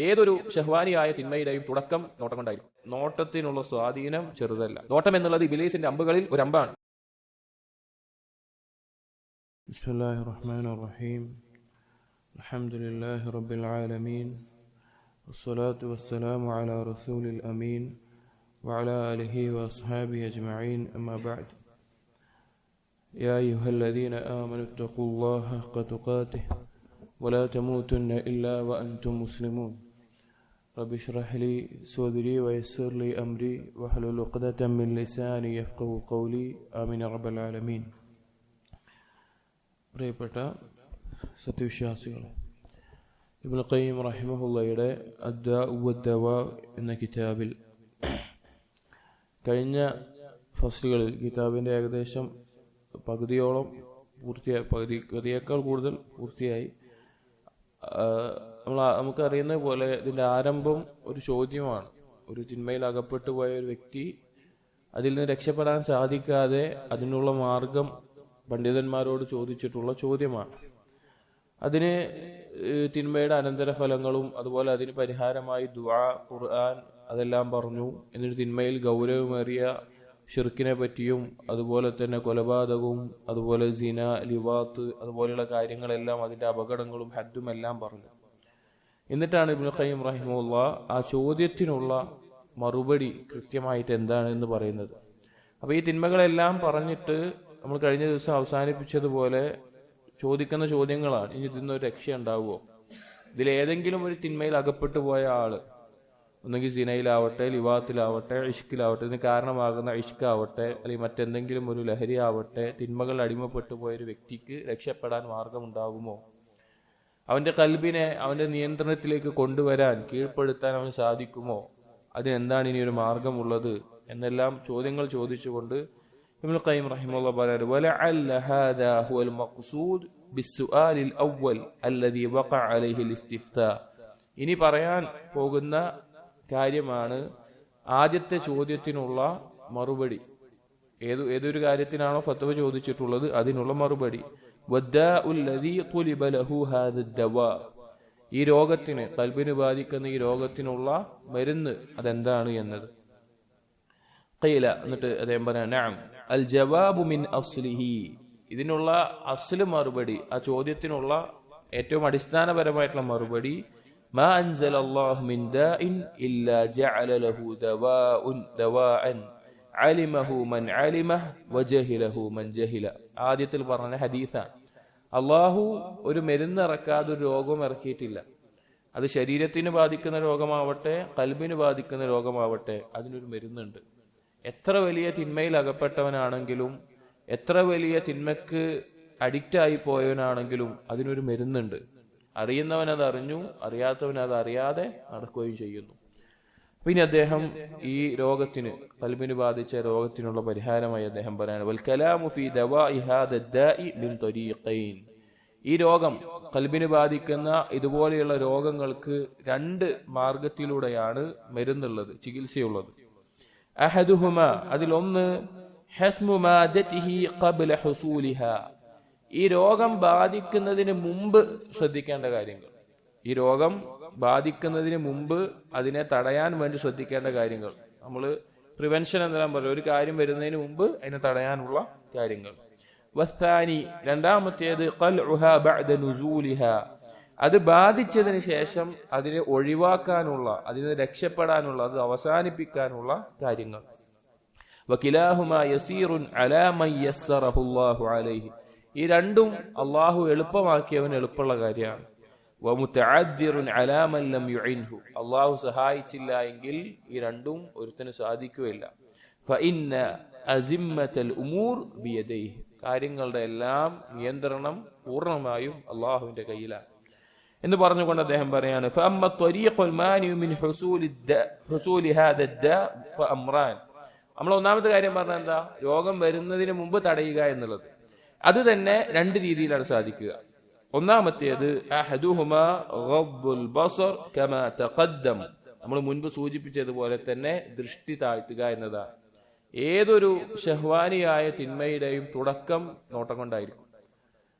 ഏതൊരു ഷഹ്വാനിയായ തിന്മയുടെയും തുടക്കം നോട്ടം കൊണ്ടായിരിക്കും. നോട്ടത്തിനുള്ള സ്വാധീനം ചെറുതല്ല. നോട്ടം എന്നുള്ളത് ഇബ്ലീസിന്റെ അമ്പുകളിൽ ഒരു അമ്പാണ്. ബിസ്മില്ലാഹിർ റഹ്മാനിർ റഹീം. അൽഹംദുലില്ലാഹി റബ്ബിൽ ആലമീൻ. വസ്സലാത്തു വസ്സലാമു അലാ റസൂലിൽ അമീൻ വഅലാ ആലിഹി വഅസ്ഹാബിഹി അജ്മഈൻ. അമ്മാ ബഅദ്. യാ അയ്യുഹല്ലദീന ആമനൂ ഇത്തഖുല്ലാഹ ഹഖ്ക തുഖാതിഹി വലാ തമൂതുന്ന ഇല്ലാ വഅൻതും മുസ്ലിമൂൻ. റബ്ബി ഇശ്റഹ് ലി സ്വദ്രി വയസ്സിർ ലി അംരി വഹ്ലുൽ ഉഖ്ദതം മിൻ ലിസാനി യഫ്ഖഹു ഖൗലി. ആമീൻ യാ റബ്ബൽ ആലമീൻ. പ്രിയപ്പെട്ട സത്യവിശ്വാസികളെ, ഇബ്നുൽ ഖയ്യിം റഹിമഹുള്ളയുടെ അദ്ദാഉ വദ്ദവാ എന്ന കിതാബിൽ കഴിഞ്ഞ ഫസ്ലുകളിൽ കിതാബിൻ്റെ ഏകദേശം പകുതിയോളം പകുതിയേക്കാൾ കൂടുതൽ പൂർത്തിയായി. നമുക്കറിയുന്ന പോലെ ഇതിൻ്റെ ആരംഭം ഒരു ചോദ്യമാണ്. ഒരു തിന്മയിൽ അകപ്പെട്ടു പോയ ഒരു വ്യക്തി അതിൽ നിന്ന് രക്ഷപ്പെടാൻ സാധിക്കാതെ അതിനുള്ള മാർഗം പണ്ഡിതന്മാരോട് ചോദിച്ചിട്ടുള്ള ചോദ്യമാണ്. അതിന് തിന്മയുടെ അനന്തരഫലങ്ങളും അതുപോലെ അതിന് പരിഹാരമായി ദുആ, ഖുർആൻ അതെല്ലാം പറഞ്ഞു. എന്നിട്ട് തിന്മയിൽ ഗൗരവമേറിയ ഷിർക്കിനെ പറ്റിയും അതുപോലെ തന്നെ കൊലപാതകവും അതുപോലെ സിന, ലിവാത്ത് അതുപോലെയുള്ള കാര്യങ്ങളെല്ലാം അതിൻ്റെ അപകടങ്ങളും ഹദ്ദും എല്ലാം പറഞ്ഞു. എന്നിട്ടാണ് ഇബ്നുൽ ഖയ്യിം റഹിമഹുല്ലാഹ് ആ ചോദ്യത്തിനുള്ള മറുപടി കൃത്യമായിട്ട് എന്താണെന്ന് പറയുന്നത്. അപ്പോൾ ഈ തിന്മകളെല്ലാം പറഞ്ഞിട്ട് നമ്മൾ കഴിഞ്ഞ ദിവസം അവസാനിപ്പിച്ചതുപോലെ ചോദിക്കുന്ന ചോദ്യങ്ങളാണ്. ഇനി ഇതിന്നൊരു രക്ഷ ഉണ്ടാവുമോ? ഇതിലേതെങ്കിലും ഒരു തിന്മയിൽ അകപ്പെട്ടു പോയ ആള്, ഒന്നുകിൽ സിനയിലാവട്ടെ, ലിവാത്തിലാവട്ടെ, ഇഷ്കിലാവട്ടെ, ഇതിന് കാരണമാകുന്ന ഇഷ്കാവട്ടെ, അല്ലെങ്കിൽ മറ്റെന്തെങ്കിലും ഒരു ലഹരി ആവട്ടെ, തിന്മകൾ അടിമപ്പെട്ടു പോയൊരു വ്യക്തിക്ക് രക്ഷപ്പെടാൻ മാർഗമുണ്ടാകുമോ? അവന്റെ കൽബിനെ അവന്റെ നിയന്ത്രണത്തിലേക്ക് കൊണ്ടുവരാൻ, കീഴ്പ്പെടുത്താൻ അവന് സാധിക്കുമോ? അതിനെന്താണ് ഇനി ഒരു മാർഗമുള്ളത് എന്നെല്ലാം ചോദ്യങ്ങൾ ചോദിച്ചുകൊണ്ട് ഇബ്നുൽ ഖയ്യിം റഹിമഹുല്ലാഹ് പറയുന്നു, വലഅല്ല ഹാദാ ഹുവൽ മഖ്സൂദ് ബിസ്സുആലിൽ അവ്വൽ അല്ലദീ വഖഅ അലൈഹിൽ ഇസ്തിഫ്താ. ഇനി പറയാൻ പോകുന്ന കാര്യമാണ് ആദ്യത്തെ ചോദ്യത്തിനുള്ള മറുപടി. ഏതൊരു കാര്യത്തിനാണോ ഫത്വ ചോദിച്ചിട്ടുള്ളത് അതിനുള്ള മറുപടി. ഈ രോഗത്തിന്, ഖൽബിന് ബാധിക്കുന്ന ഈ രോഗത്തിനുള്ള മരുന്ന് അതെന്താണ് എന്നത്. ഖീല, എന്നിട്ട് അദ്ദേഹം പറയാം, നഅം അൽ ജവാബു മിൻ അസ്ലിഹി. ഇതിനുള്ള അസ്ല് മറുപടി, ആ ചോദ്യത്തിനുള്ള ഏറ്റവും അടിസ്ഥാനപരമായിട്ടുള്ള മറുപടി, മാ അൻസലല്ലാഹു മിൻ ദാഇൻ ഇല്ലാ ജഅല ലഹു ദവാഅൻ അലിമഹു മൻ അലിമഹു വജഹിലഹു മൻ ജഹില. ആദ്യത്തിൽ പറഞ്ഞ ഹദീസാണ്. അള്ളാഹു ഒരു മരുന്ന് ഇറക്കാതെ ഒരു രോഗം ഇറക്കിയിട്ടില്ല. അത് ശരീരത്തിന് ബാധിക്കുന്ന രോഗമാവട്ടെ, ഖൽബിന് ബാധിക്കുന്ന രോഗമാവട്ടെ, അതിനൊരു മരുന്നുണ്ട്. എത്ര വലിയ തിന്മയിൽ അകപ്പെട്ടവനാണെങ്കിലും, എത്ര വലിയ തിന്മക്ക് അഡിക്റ്റായി പോയവനാണെങ്കിലും അതിനൊരു മരുന്നുണ്ട്. അറിയുന്നവൻ അത് അറിഞ്ഞു, അറിയാത്തവൻ അത് അറിയാതെ നടക്കുകയും ചെയ്യുന്നു. പിന്നെ അദ്ദേഹം ഈ രോഗത്തിന്, ഖൽബിന് ബാധിച്ച രോഗത്തിനുള്ള പരിഹാരമായി അദ്ദേഹം പറയാണ്, വൽ കലാമു ഫീ ദവാഇ ഹാദാ ദാഇ മിൻ തരീഖൈൻ. ഈ രോഗം, ഖൽബിന് ബാധിക്കുന്ന ഇതുപോലെയുള്ള രോഗങ്ങൾക്ക് രണ്ട് മാർഗത്തിലൂടെയാണ് മരുന്നുള്ളത്, ചികിത്സയുള്ളത്. അഹദുഹുമ, അതിലൊന്ന് ഹസ്മു മാദതിഹി ഖബ്ല ഹുസൂലിഹാ. ഈ രോഗം ബാധിക്കുന്നതിന് മുമ്പ് ശ്രദ്ധിക്കേണ്ട കാര്യങ്ങൾ. ഈ രോഗം ബാധിക്കുന്നതിന് മുമ്പ് അതിനെ തടയാൻ വേണ്ടി ശ്രദ്ധിക്കേണ്ട കാര്യങ്ങൾ. നമ്മൾ പ്രിവെൻഷൻ എന്നെല്ലാം പറയും. ഒരു കാര്യം വരുന്നതിന് മുമ്പ് അതിനെ തടയാനുള്ള കാര്യങ്ങൾ. വസ്താനി, രണ്ടാമത്തേത് ഖൽഉഹാ ബഅദ നുസൂലിഹാ. അത് ബാധിച്ചതിന് ശേഷം അതിനെ ഒഴിവാക്കാനുള്ള, അതിനെ രക്ഷപ്പെടാനുള്ള, അത് അവസാനിപ്പിക്കാനുള്ള കാര്യങ്ങൾ. വകിലാഹുമാ യസീറുൻ അലാ മൻ യസ്സറഹുല്ലാഹു അലൈഹി. ഈ രണ്ടും അള്ളാഹു എളുപ്പമാക്കിയവൻ എളുപ്പമുള്ള കാര്യമാണ്. വമുതഅദ്ദിറുൻ അലാ മൻ ലം യുഇൻഹു. അള്ളാഹു സഹായിച്ചില്ല എങ്കിൽ ഈ രണ്ടും ഒരുത്തന് സാധിക്കുകയില്ല. ഫഇന്ന അസിമ്മത്തൽ ഉമൂർ ബിയദൈഹി. കാര്യങ്ങളുടെ എല്ലാം നിയന്ത്രണം പൂർണ്ണമായും അള്ളാഹുവിന്റെ കയ്യിലാണ് എന്ന് പറഞ്ഞുകൊണ്ട് അദ്ദേഹം പറയാണ്, ഫഅമ്മ ത്വരീഖുൽ മാനിഉ മിൻ ഹുസൂലി ഹാദാ ദാ ഫഅംറാൻ. നമ്മൾ ഒന്നാമത്തെ കാര്യം പറഞ്ഞാൽ എന്താ? രോഗം വരുന്നതിന് മുമ്പ് തടയുക എന്നുള്ളത്. അത് തന്നെ രണ്ട് രീതിയിലാണ് സാധിക്കുക. ഒന്നാമത്തേത് അഹദുഹുമാ ഗദ്ദുൽ ബസർ കമാ തഖദ്ദം. നമ്മൾ മുൻപ് സൂചിപ്പിച്ചതുപോലെ തന്നെ ദൃഷ്ടി താഴ്ത്തുക എന്നതാണ്. ഏതൊരു ഷഹ്വാനിയായ തിന്മയുടെയും തുടക്കം നോട്ടം കൊണ്ടായിരിക്കും.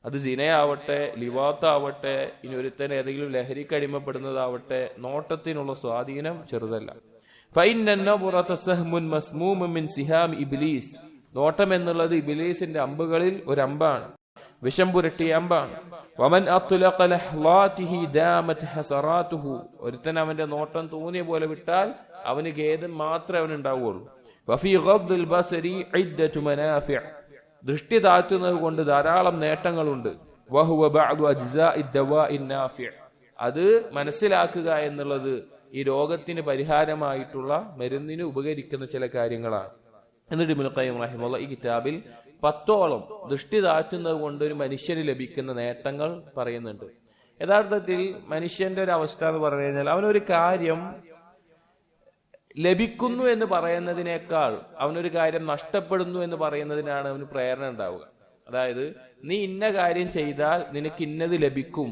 അത് സിനയാവട്ടെ, ലിവാത്താവട്ടെ, ഇനി ഒരുത്തൻ ഏതെങ്കിലും ലഹരിക്ക് അടിമപ്പെടുന്നതാവട്ടെ, നോട്ടത്തിനുള്ള സ്വാധീനം ചെറുതല്ല. നോട്ടം എന്നുള്ളത് ഇബ്ലീസിന്റെ അമ്പുകളിൽ ഒരു അമ്പാണ്, വിഷം പുരട്ടിയ അമ്പാണ്. ഒരുത്തൻ അവന്റെ നോട്ടം തോന്നിയ പോലെ വിട്ടാൽ അവന് ഖേദം മാത്രമേ അവനുണ്ടാവുകയുള്ളൂ. ദൃഷ്ടി താഴ്ത്തുന്നത് കൊണ്ട് ധാരാളം നേട്ടങ്ങളുണ്ട്. അത് മനസ്സിലാക്കുക എന്നുള്ളത് ഈ രോഗത്തിന് പരിഹാരമായിട്ടുള്ള മരുന്നിന് ഉപകരിക്കുന്ന ചില കാര്യങ്ങളാണ്. എന്നിട്ട് ഇബ്നുൽ ഖയ്യിം റഹിമഹുല്ലാഹ് ഈ കിതാബിൽ 10ഓളം ദൃഷ്ടി താഴ്ത്തുന്നത് കൊണ്ട് ഒരു മനുഷ്യന് ലഭിക്കുന്ന നേട്ടങ്ങൾ പറയുന്നുണ്ട്. യഥാർത്ഥത്തിൽ മനുഷ്യന്റെ ഒരു അവസ്ഥ എന്ന് പറഞ്ഞു കഴിഞ്ഞാൽ അവനൊരു കാര്യം ലഭിക്കുന്നു എന്ന് പറയുന്നതിനേക്കാൾ അവനൊരു കാര്യം നഷ്ടപ്പെടുന്നു എന്ന് പറയുന്നതിനാണ് അവന് പ്രേരണ ഉണ്ടാവുക. അതായത് നീ ഇന്ന കാര്യം ചെയ്താൽ നിനക്ക് ഇന്നത് ലഭിക്കും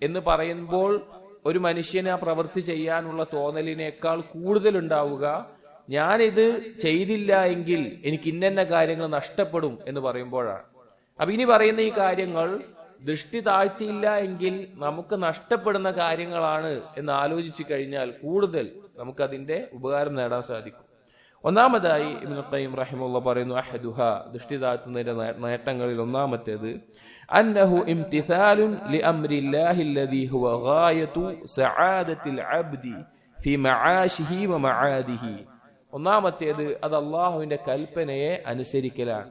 എന്ന് പറയുമ്പോൾ ഒരു മനുഷ്യന് ആ പ്രവൃത്തി ചെയ്യാനുള്ള തോന്നലിനേക്കാൾ കൂടുതൽ ഉണ്ടാവുക ഞാനിത് ചെയ്തില്ല എങ്കിൽ എനിക്ക് ഇന്ന കാര്യങ്ങൾ നഷ്ടപ്പെടും എന്ന് പറയുമ്പോഴാണ്. അപ്പൊ ഇനി പറയുന്ന ഈ കാര്യങ്ങൾ ദൃഷ്ടി താഴ്ത്തിയില്ല എങ്കിൽ നമുക്ക് നഷ്ടപ്പെടുന്ന കാര്യങ്ങളാണ് എന്ന് ആലോചിച്ചു കഴിഞ്ഞാൽ കൂടുതൽ നമുക്കതിന്റെ ഉപകാരം നേടാൻ സാധിക്കും. ഒന്നാമതായി ഇബ്നുൽ ഖയ്യിം റഹിമഹുല്ലാഹ് പറയുന്നു, അഹദുഹ ദൃഷ്ടി താഴ്ത്തുന്നതിന്റെ നേട്ടങ്ങളിൽ ഒന്നാമത്തേത് അന്നഹു ഇംതിസാലുൻ ലിഅംരില്ലാഹി അല്ലദീ ഹുവ ഗായതു സആദത്തിൽ അബ്ദി ഫി മആശിഹി വ മആദിഹി. ഒന്നാമത്തേത് അത് അല്ലാഹുവിന്റെ കൽപ്പനയെ അനുസരിക്കലാണ്.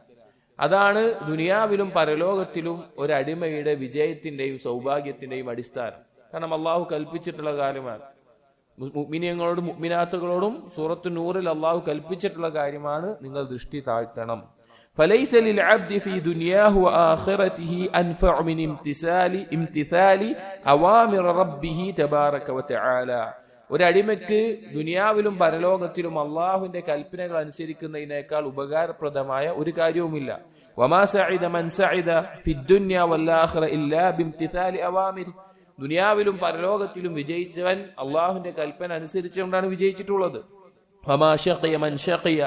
അതാണ് ദുനിയാവിലും പരലോകത്തിലും ഒരടിമയുടെ വിജയത്തിന്റെയും സൗഭാഗ്യത്തിന്റെയും അടിസ്ഥാനം. കാരണം അള്ളാഹു കൽപ്പിച്ചിട്ടുള്ള കാര്യമാണ്. മുഅ്മിനീങ്ങളോടും മുഅ്മിനാത്തുകളോടും സൂറത്തു നൂറിൽ അള്ളാഹു കൽപ്പിച്ചിട്ടുള്ള കാര്യമാണ് നിങ്ങൾ ദൃഷ്ടി താഴ്ത്തണം. فليس للعبد في دنياه وآخرته أنفع من امتثال أوامر ربه تبارك وتعالى. ഒരടിമയ്ക്ക് ദുനിയാവിലും പരലോകത്തിലും അള്ളാഹുവിന്റെ കൽപ്പനകൾ അനുസരിക്കുന്നതിനേക്കാൾ ഉപകാരപ്രദമായ ഒരു കാര്യവുമില്ല. വമാ സഅദ മൻ സഅദ ഫിദ്ദുനിയ വൽആഖിറ ഇല്ലാ ബിംതിസാലി അവാമിർ. ദുനിയാവിലും പരലോകത്തിലും വിജയിച്ചവൻ അള്ളാഹുവിന്റെ കൽപ്പന അനുസരിച്ചുകൊണ്ടാണ് വിജയിച്ചിട്ടുള്ളത്. വമാ ശഖിയ മൻ ശഖിയ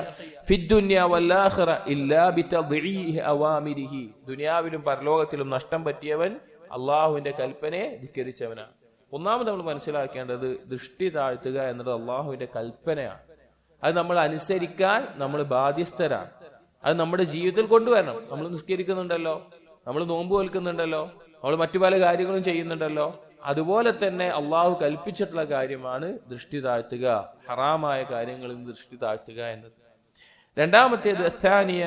ഫിദ്ദുനിയ വൽആഖിറ ഇല്ലാ ബിതദ്ഈഹി അവാമിരിഹി. ദുനിയാവിലും പരലോകത്തിലും നഷ്ടം പറ്റിയവൻ അള്ളാഹുവിന്റെ കൽപ്പനയെ ധിക്കരിച്ചവനാണ്. ഒന്നാമത് നമ്മൾ മനസ്സിലാക്കേണ്ടത് ദൃഷ്ടി താഴ്ത്തുക എന്നത് അള്ളാഹുവിന്റെ കൽപ്പനയാണ്. അത് നമ്മൾ അനുസരിക്കാൻ നമ്മൾ ബാധ്യസ്ഥരാണ്. അത് നമ്മുടെ ജീവിതത്തിൽ കൊണ്ടുവരണം. നമ്മൾ നിസ്കരിക്കുന്നുണ്ടല്ലോ, നമ്മൾ നോമ്പ് വെൽക്കുന്നുണ്ടല്ലോ, നമ്മൾ മറ്റു പല കാര്യങ്ങളും ചെയ്യുന്നുണ്ടല്ലോ. അതുപോലെ തന്നെ അള്ളാഹു കൽപ്പിച്ചിട്ടുള്ള കാര്യമാണ് ദൃഷ്ടി താഴ്ത്തുക, ഹറാമായ കാര്യങ്ങളിൽ നിന്ന് ദൃഷ്ടി താഴ്ത്തുക എന്നത്. രണ്ടാമത്തേത് അസ്സാനിയ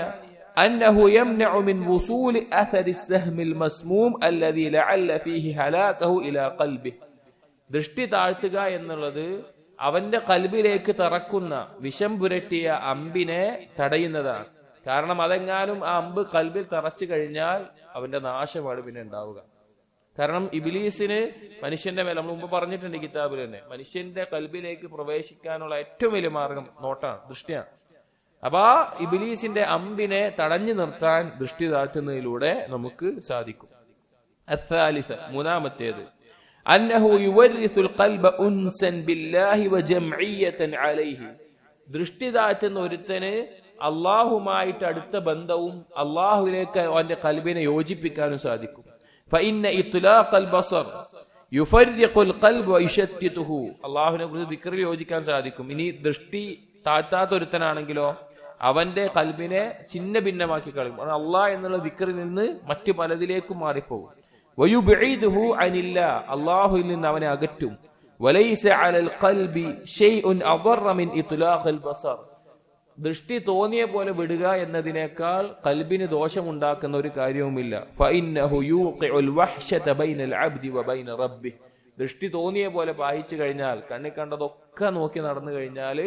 അന്നഹു യംനഉ മിൻ വുസൂലി അഥരി അസ്സഹ്മിൽ മസ്മൂം അല്ലദീ ലഅല്ല ഫീഹി ഹലാകഹു ഇലാ ഖൽബിഹി. ദൃഷ്ടി താഴ്ത്തുക എന്നുള്ളത് അവന്റെ കൽബിലേക്ക് തറക്കുന്ന വിഷം പുരട്ടിയ അമ്പിനെ തടയുന്നതാണ്. കാരണം അതെങ്ങാനും ആ അമ്പ് കൽബിൽ തറച്ചു കഴിഞ്ഞാൽ അവന്റെ നാശമാണ് പിന്നെ ഉണ്ടാവുക. കാരണം ഇബ്ലീസിന് മനുഷ്യന്റെ മേലെ, നമ്മൾ മുമ്പ് പറഞ്ഞിട്ടുണ്ട് കിതാബിൽ തന്നെ, മനുഷ്യന്റെ കൽബിലേക്ക് പ്രവേശിക്കാനുള്ള ഏറ്റവും വലിയ മാർഗം നോട്ടാണ്, ദൃഷ്ടിയാണ്. അപ്പൊ ആ ഇബ്ലീസിന്റെ അമ്പിനെ തടഞ്ഞു നിർത്താൻ ദൃഷ്ടി താഴ്ത്തുന്നതിലൂടെ നമുക്ക് സാധിക്കും. അത്സാലിസ മൂന്നാമത്തേത് അന്നഹു യുവരിസുൽ ഖൽബ ഉൻസൻ ബില്ലാഹി വജംഇയ്യതൻ അലൈഹി. ദൃഷ്ടി താഴ്ത്തുന്ന ഒരുത്തന് അള്ളാഹുമായിട്ട് അടുത്ത ബന്ധവും അള്ളാഹുവിലേക്ക് അവന്റെ കൽബിനെ യോജിപ്പിക്കാനും സാധിക്കും. ഫഇന്ന ഇത്ലാഖൽ ബസർ യുഫർരിഖുൽ ഖൽബ വയുശത്തിതുഹു. അള്ളാഹുവിനെ കുറിച്ച് ദിക്റിൽ യോജിക്കാൻ സാധിക്കും. ഇനി ദൃഷ്ടി താഴ്ത്താത്ത ഒരുത്തനാണെങ്കിലോ അവന്റെ കൽബിനെ ഛിന്ന ഭിന്നമാക്കി കളയും. അള്ളാഹ് എന്നുള്ള ദിക്റിൽ നിന്ന് മറ്റു പലതിലേക്കും മാറിപ്പോകും. വയുബ്ഇദുഹു അനില്ലാ, അള്ളാഹുവിൽ നിന്ന് അവനെ അകറ്റും. വലൈസ അലൽ ഖൽബി ശൈഉൻ അദറ മിൻ ഇത്ലാഖൽ ബസർ. ദൃഷ്ടി തോന്നിയ പോലെ വിടുക എന്നതിനേക്കാൾ കൽബിന് ദോഷമുണ്ടാക്കുന്ന ഒരു കാര്യവുമില്ല. ഫഇന്നഹു യൂഖിഉൽ വഹ്ശത ബൈനൽ അബ്ദി വബൈന റബ്ബിഹി. ദൃഷ്ടി തോന്നിയ പോലെ പായിച്ചു കഴിഞ്ഞാൽ, കണ്ണി കണ്ടതൊക്കെ നോക്കി നടന്നു കഴിഞ്ഞാൽ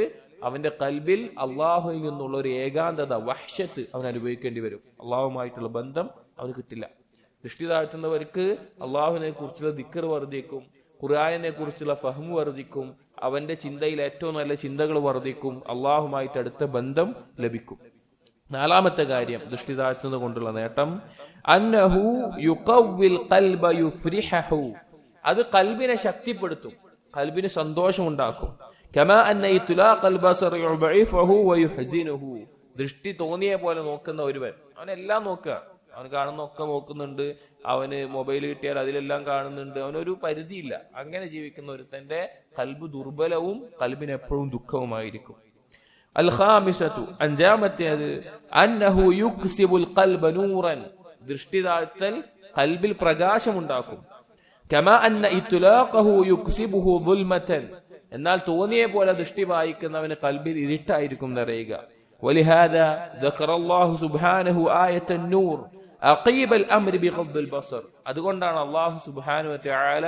അവന്റെ കൽബിൽ അള്ളാഹുവിൽ നിന്നുള്ള ഒരു ഏകാന്തത, വഹ്ശത്ത് അവൻ അനുഭവിക്കേണ്ടി വരും. അള്ളാഹുമായിട്ടുള്ള ബന്ധം അവന് കിട്ടില്ല. ദൃഷ്ടി താഴ്ത്തുന്നവർക്ക് അള്ളാഹുവിനെ കുറിച്ചുള്ള ദിക്ർ വർദ്ധിക്കും, ഖുർആനിനെ കുറിച്ചുള്ള ഫഹ്മ് വർദ്ധിക്കും, അവന്റെ ചിന്തയിൽ ഏറ്റവും നല്ല ചിന്തകൾ വർദ്ധിക്കും, അള്ളാഹുമായിട്ട് അടുത്ത ബന്ധം ലഭിക്കും. നാലാമത്തെ കാര്യം ദൃഷ്ടി താഴ്ത്തുന്നത് കൊണ്ടുള്ള നേട്ടം അന്നഹു യുഖവ്വിൽ ഖൽബ യുഫ്രിഹു. അത് കൽബിനെ ശക്തിപ്പെടുത്തും, കൽബിന് സന്തോഷം ഉണ്ടാക്കും. കമാ അന്ന ഇത്ലാഖൽ ബസർ യുബഇഫഹു വയുഹ്സിനുഹു. ദൃഷ്ടി തോന്നിയ പോലെ നോക്കുന്ന ഒരുവൻ അവനെല്ലാം നോക്കുക, അവൻ കാണുന്നൊക്കെ നോക്കുന്നുണ്ട്, അവന് മൊബൈൽ കിട്ടിയാൽ അതിലെല്ലാം കാണുന്നുണ്ട്, അവനൊരു പരിധിയില്ല. അങ്ങനെ ജീവിക്കുന്ന ഒരുത്തന്റെ ഖൽബ് ദുർബലവും ഖൽബിന് എപ്പോഴും ദുഃഖവുമായിരിക്കും. അൽ ഖാമിസതു, അഞ്ചാമത്തേത്, അന്നഹു യുക്സിബുൽ ഖൽബ നൂറൻ, ദൃഷ്ടി താഴ്ത്തൽ ഖൽബിൽ പ്രകാശമുണ്ടാക്കും. കമാ അന്ന ഇത്ലാഖഹു യുക്സിബുഹു ദുൽമതൻ, എന്നാൽ തോന്നിയ പോലെ ദൃഷ്ടി വായിക്കുന്നവന് ഖൽബിൽ ഇരുട്ടായിരിക്കും നിറയുക. വലിഹാദാ ദക്കറല്ലാഹു സുബ്ഹാനഹു ആയത്തൻ നൂർ അഖീബൽ അംരി ബിഗദ്ദിൽ ബസർ, അതുകൊണ്ടാണ് അല്ലാഹു സുബ്ഹാനഹു വ തആല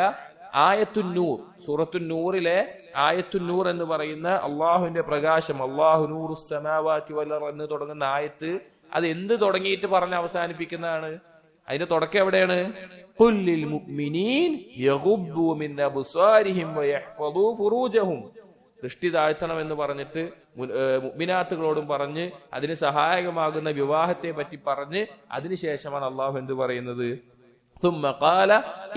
ആയത്തുൻ നൂർ, സൂറത്തുൻ നൂറിലെ ആയത്തുൻ നൂർ എന്ന് പറയുന്ന അള്ളാഹുവിന്റെ പ്രകാശം, അല്ലാഹു നൂറുസ് സമാവാതി വൽ അർദ് എന്ന് തുടങ്ങുന്ന ആയത്ത്, അത് എന്ത് തുടങ്ങിയിട്ട് പറഞ്ഞ് അവസാനിപ്പിക്കുന്നതാണ്? അതിന്റെ തുടക്കം എവിടെയാണ്? ഖുല്ലിൽ മുഅ്മിനീൻ യഗുദ്ദൂ മിൻ അബ്സാരിഹിം വയഹ്ഫദൂ ഫുറൂജഹും, ദൃഷ്ടി താഴ്ത്തണം എന്ന് പറഞ്ഞിട്ട് മുഅ്മിനാത്തുകളോടും പറഞ്ഞ് അതിന് സഹായകമാകുന്ന വിവാഹത്തെ പറ്റി പറഞ്ഞ് അതിനുശേഷമാണ് അള്ളാഹു എന്ത് പറയുന്നത്? ثم قال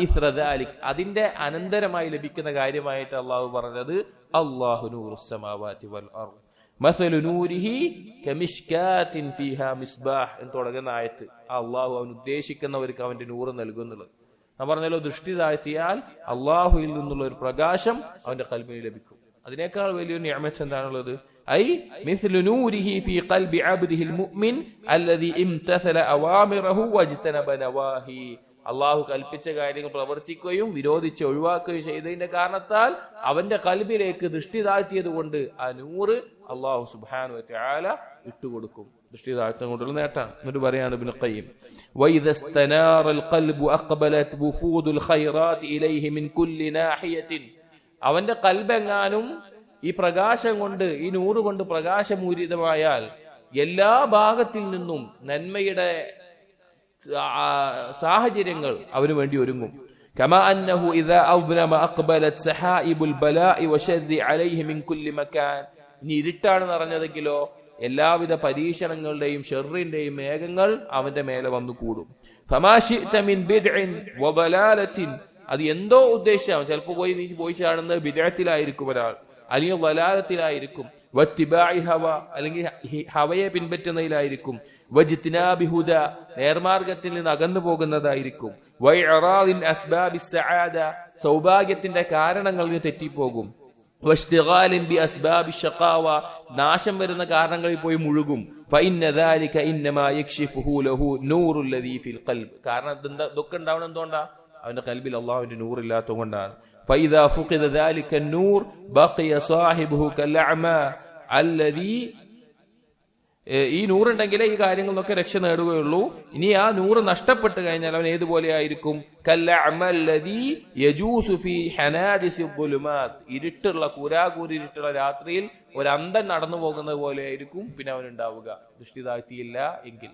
إثر ذلك, അതിന്റെ അനന്തരമായി ലഭിക്കുന്ന കാര്യമായിട്ട് അള്ളാഹു പറഞ്ഞത് അല്ലാഹു നൂറുസ് സമാവാതി വൽ അർദ് മസലു നൂരിഹി കമിഷ്കാത്തിൻ ഫീഹാ മിസ്ബാഹ് എന്ന് തുടങ്ങുന്ന ആയത്ത്. അള്ളാഹു അവൻ ഉദ്ദേശിക്കുന്നവർക്ക് അവന്റെ നൂറ് നൽകുന്നുള്ളത്. ഞാൻ പറഞ്ഞല്ലോ, ദൃഷ്ടി താഴ്ത്തിയാൽ അള്ളാഹുവിൽ നിന്നുള്ള ഒരു പ്രകാശം അവന്റെ ഖൽബിന് ലഭിക്കും. അതിനേക്കാൾ വലിയൊരു നിഅമത്ത് എന്താണുള്ളത്? ഐ മിസ്ലു നൂരിഹി ഫീ ഖൽബി അബ്ദിഹിൽ മുഅ്മിൻ അല്ലദീ ഇംതസല അവാമിറഹു വജ്തനബ നവാഹി, അള്ളാഹു കൽപ്പിച്ച കാര്യങ്ങൾ പ്രവർത്തിക്കുകയും വിരോധിച്ച് ഒഴിവാക്കുകയും ചെയ്തതിന്റെ കാരണത്താൽ അവന്റെ ഖൽബിലേക്ക് ദൃഷ്ടി താഴ്ത്തിയത് കൊണ്ട് ആ നൂറ് അള്ളാഹു സുബ്ഹാനഹു വ തആല ഇട്ടുകൊടുക്കും. ദൃഷ്ടി താഴ്ത്തുന്നത് കൊണ്ടുള്ള നേട്ടാണ്. എന്നിട്ട് പറയാണ് ഇബ്നു ഖയ്യിം, വഇദസ്തനാറൽ ഖൽബു അഖ്ബലത് വുഫൂദുൽ ഖൈറാത്ത് ഇലൈഹി മിൻ കുല്ലി നാഹിയത്തിൻ, അവന്റെ ഖൽബെങ്ങാനും ഈ പ്രകാശം കൊണ്ട്, ഈ നൂറ് കൊണ്ട് പ്രകാശമൂരിതമായാൽ എല്ലാ ഭാഗത്തിൽ നിന്നും നന്മയുടെ സാഹചര്യങ്ങൾ അവന് വേണ്ടി ഒരുങ്ങും. കമാ അന്നഹു ഇദാ അദ്ലമ അഖ്ബലത് സഹായിബുൽ ബലാഇ വശദ്ദി അലൈഹി മിൻ കുല്ലി മകാൻ, ഇനി ഇരുട്ടാണ് നിറഞ്ഞതെങ്കിലോ എല്ലാവിധ പരീക്ഷണങ്ങളുടെയും ഷർറിന്റെയും മേഘങ്ങൾ അവന്റെ മേലെ വന്നു കൂടും. ഫമാ ശിഅത മിൻ ബിദ്ഇൻ വദലാലത്തിൻ, അത് എന്തോ ഉദ്ദേശം, ചിലപ്പോൾ പോയി ചാടുന്നത് ബിദ്അത്തിലായിരിക്കും ഒരാൾ, അല്ലെങ്കിൽ വലാലത്തിലായിരിക്കും, വത്തിബാഇ ഹവ, അല്ലെങ്കിൽ ഹവയെ പിൻപറ്റുന്നതിലായിരിക്കും, വജ്തിനാബി ഹുദ, നേർമാർഗത്തിൽ നിന്ന് അകന്നു പോകുന്നതായിരിക്കും, വഇറാദിൻ അസ്ബാബിസ് സആദ, സൗഭാഗ്യത്തിന്റെ കാരണങ്ങളിൽ തെറ്റിപ്പോകും, വഷ്തിഗാലിൻ ബി അസ്ബാബി ഷഖാവ, നാശം വരുന്ന കാരണങ്ങളിൽ പോയി മുഴുകും. ഫഇന്ന ദാലിക ഇന്നമാ യക്ഷിഫുഹു ലഹു നൂറുൽ ലദീ ഫിൽ ഖൽബ്, കാരണം ഇതൊക്കെ ഉണ്ടാവണം എന്തുകൊണ്ടാ? അവന്റെ ഖൽബിൽ അല്ലാഹുവിന്റെ നൂർ ഇല്ലാത്തതുകൊണ്ടാണ്. فإذا فقد ذلك النور بقي صاحبه كالأعمى الذي, ഈ നൂറുണ്ടെങ്കിലേ ഈ കാര്യങ്ങളിലൊക്കെ രക്ഷ നേടുകയുള്ളൂ. ഇനി ആ നൂറ് നഷ്ടപ്പെട്ടു കഴിഞ്ഞാൽ അവൻ ഏതുപോലെ ആയിരിക്കും? കൽഅഅ്മ അല്ലദീ യജൂസു ഫീ ഹനാദിസി ദുലുമാത്, ഇരുട്ടുള്ള കൂരാകൂരിട്ടുള്ള രാത്രിയിൽ ഒരു അന്ധൻ നടന്നു പോകുന്നത് പോലെ ആയിരിക്കും പിന്നെ അവൻ ഉണ്ടാവുക, ദൃഷ്ടി താഴ്ത്തിയില്ല എങ്കിൽ.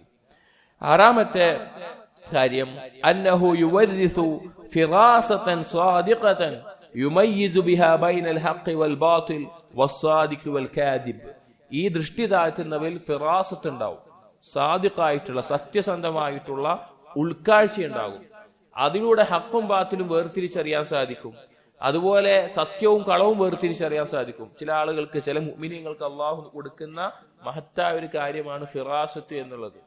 ആറാമത്തെ കാര്യം, അന്നഹു യുവരിസു ഫിറാസതൻ സാദിഖതൻ യുമയ്യിസു ബിഹാ ബൈനൽ ഹഖ് വൽ ബാതിൽ വസ്സാദിഖ് വൽ കാദിബ്, ഈ ദൃഷ്ടി താഴ്ത്തുന്നവരിൽ ഫിറാസത്ത് ഉണ്ടാവും, സാദിഖായിട്ടുള്ള സത്യസന്ധമായിട്ടുള്ള ഉൾക്കാഴ്ച ഉണ്ടാകും. അതിലൂടെ ഹക്കും ബാത്തിലും വേർതിരിച്ചറിയാൻ സാധിക്കും. അതുപോലെ സത്യവും കളവും വേർതിരിച്ചറിയാൻ സാധിക്കും. ചില ആളുകൾക്ക്, ചില മുഅ്മിനീങ്ങൾക്ക് അള്ളാഹു കൊടുക്കുന്ന മഹത്തായ ഒരു കാര്യമാണ് ഫിറാസത്ത് എന്നുള്ളത്.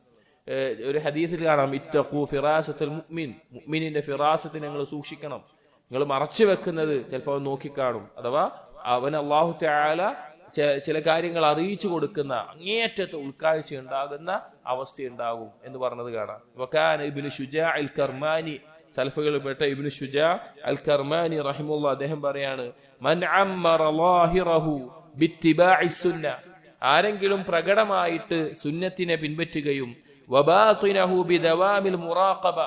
ഒരു ഹദീസിൽ കാണാം, ഇത്തഖൂ ഫിറാസത്തുൽ മുഅ്മിൻ, മുഅ്മിനിന്റെ ഫിറാസത്ത് നിങ്ങൾ സൂക്ഷിക്കണം. നിങ്ങൾ മറച്ചു വെക്കുന്നത് ചിലപ്പോൾ അവൻ നോക്കിക്കാണും, അഥവാ അവൻ അല്ലാഹു തആല ചില കാര്യങ്ങൾ അറിയിച്ചു കൊടുക്കുന്ന അങ്ങേയറ്റത്തെ ഉൾക്കാഴ്ച ഉണ്ടാകുന്ന അവസ്ഥയുണ്ടാകും എന്ന് പറഞ്ഞത് കാണാം. വകാന ഇബ്നു ശുജാ അൽ കർമാനി, സലഫുകളിൽപ്പെട്ട ഇബ്നു ശുജാ അൽ കർമാനി റഹിമഹുല്ലാഹ്, അദ്ദേഹം പറയാണ്, മൻ അമ്മറ ളാഹിറഹു ബിത്തിബാഇ സുന്ന, ആരെങ്കിലും പ്രകടമായിട്ട് സുന്നത്തിനെ പിൻപറ്റുകയും വബാതിനഹു ബിദവാമിൽ മുറാഖബ,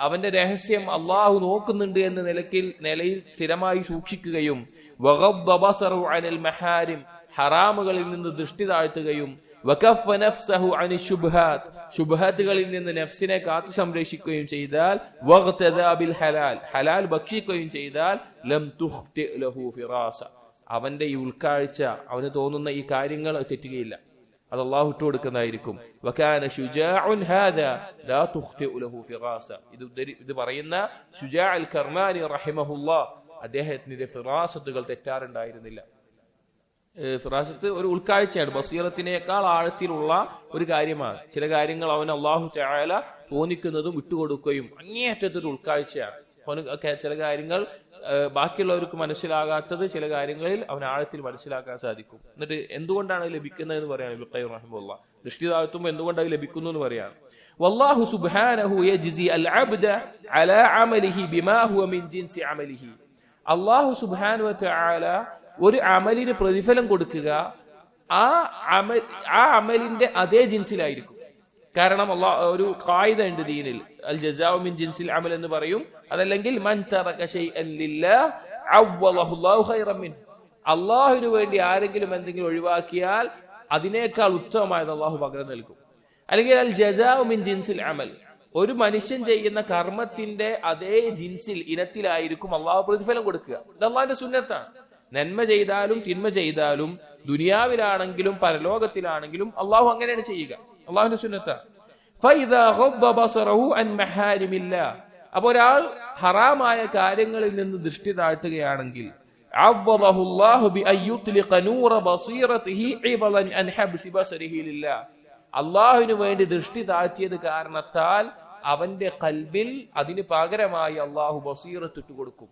അവന്റെ രഹസ്യം അള്ളാഹു നോക്കുന്നുണ്ട് എന്ന നിലയിൽ സ്ഥിരമായി സൂക്ഷിക്കുകയും വഗദ്ദ ബസറു അനിൽ മഹാരിം, ഹറാമുകളിൽ നിന്ന് ദൃഷ്ടി താഴ്ത്തുകയും വകഫ നഫ്സഹു അനി ശുബ്ഹാത്ത്, ശുബ്ഹാത്തുകളിൽ നിന്ന് നഫ്സിനെ കാത്തു സംരക്ഷിക്കുകയും ചെയ്താൽ വഗ്തദാ ബിൽ ഹലാൽ, ഹലാൽ ഭക്ഷിക്കുകയും ചെയ്താൽ ലം തുഖ്തി ലഹു ഫിറാസ, അവന്റെ ഈ ഉൾക്കാഴ്ച, അവന് തോന്നുന്ന ഈ കാര്യങ്ങൾ തെറ്റുകയില്ല, അത് അള്ളാഹു ഇട്ടു കൊടുക്കുന്നതായിരിക്കും. വകാന ശുജാഉൻ ഹാദാ ലാ തുഖ്തിഉ ലഹു ഫിറാസ, ഇത് പറയുന്ന ശുജാ അൽ കർമാനി റഹിമഹുല്ലാഹ്, അദ്ദേഹത്തിന്റെ ഫിറാസത്തുകൾ തെറ്റാറുണ്ടായിരുന്നില്ല. ഫിറാസത്ത് ഒരു ഉൾക്കാഴ്ചയാണ്, ബസീറത്തിനേക്കാൾ ആഴത്തിലുള്ള ഒരു കാര്യമാണ്. ചില കാര്യങ്ങൾ അവൻ അല്ലാഹു തആല തോന്നിക്കുന്നതും വിട്ടുകൊടുക്കുകയും അങ്ങേയറ്റത്തൊരു ഉൾക്കാഴ്ചയാണ്. ചില കാര്യങ്ങൾ ബാക്കിയുള്ളവർക്ക് മനസ്സിലാകാത്തത് ചില കാര്യങ്ങളിൽ അവൻ ആഴത്തിൽ മനസ്സിലാക്കാൻ സാധിക്കും. എന്നിട്ട് എന്തുകൊണ്ടാണ് ലഭിക്കുന്നത് എന്ന് പറയാണ് ഇബ്നു ഖയ്യിം റഹിമഹുല്ലാഹ്. ദൃഷ്ടിതാഴ്ത്തുമ്പോൾ എന്തുകൊണ്ടാണ് ലഭിക്കുന്നു എന്ന് പറയാണ്. വല്ലാഹു സുബ്ഹാനഹു യജ്സി അൽ അബ്ദ അലാ അമലിഹി ബിമാ ഹുവ മിൻ ജിൻസി അമലിഹി. അല്ലാഹു സുബ്ഹാനഹു വ തആല ഒരു അമലിന് പ്രതിഫലം കൊടുക്കുക ആ അമലിന്റെ അതേ ജിൻസിലായിരിക്കും. കാരണം ഒരു ഖായിദ ഉണ്ട് ദീനിൽ, അൽ ജസാഉ മിൻ ജിൻസിൽ അമൽ എന്ന് പറയും. അതല്ലെങ്കിൽ മൻ തറക ശൈഅൻ ലില്ലാഹ് അവ്വലഹു അല്ലാഹു ഖൈറൻ മിൻ. അല്ലാഹുവിനു വേണ്ടി ആരെങ്കിലും എന്തെങ്കിലും ഒഴിവാക്കിയാൽ അതിനേക്കാൾ ഉത്തമമായത് അല്ലാഹു പകരം നൽകും. അല്ലെങ്കിൽ അൽ ജസാഉ മിൻ ജിൻസിൽ അമൽ, ഒരു മനുഷ്യൻ ചെയ്യുന്ന കർമ്മത്തിന്റെ അതേ ജിൻസിൽ ഇനത്തിലായിരിക്കും അല്ലാഹു പ്രതിഫലം കൊടുക്കുക. ഇത് അല്ലാഹുവിന്റെ സുന്നത്താണ്. നന്മ ചെയ്താലും തിന്മ ചെയ്താലും ദുനിയാവിലാണെങ്കിലും പരലോകത്തിലാണെങ്കിലും അല്ലാഹു അങ്ങനെയാണ് ചെയ്യുക. അല്ലാഹുവിന്റെ സുന്നത്താണ്. ഫൈദാ ഗദ്ദ ബസറഹു അൻ മഹാരിമില്ലാഹ്, അപ്പോൾ ഒരാൾ ഹറാമായ കാര്യങ്ങളിൽ നിന്ന് ദൃഷ്ടി താഴ്ത്തുകയാണെങ്കിൽ അവ്വദഹു അല്ലാഹു ബി അയ്യുത്ലിഖ നൂറ ബസീറതിഹി ഇബലൻ അൻ ഹബ്സി ബസരിഹി ലില്ലാഹ്. അല്ലാഹുവിനു വേണ്ടി ദൃഷ്ടി താഴ്ത്തിയത് കാരണത്താൽ അവന്റെ ഖൽബിൽ അതിന് പകരമായി അല്ലാഹു ബസീറത്ത് ഇട്ടു കൊടുക്കും.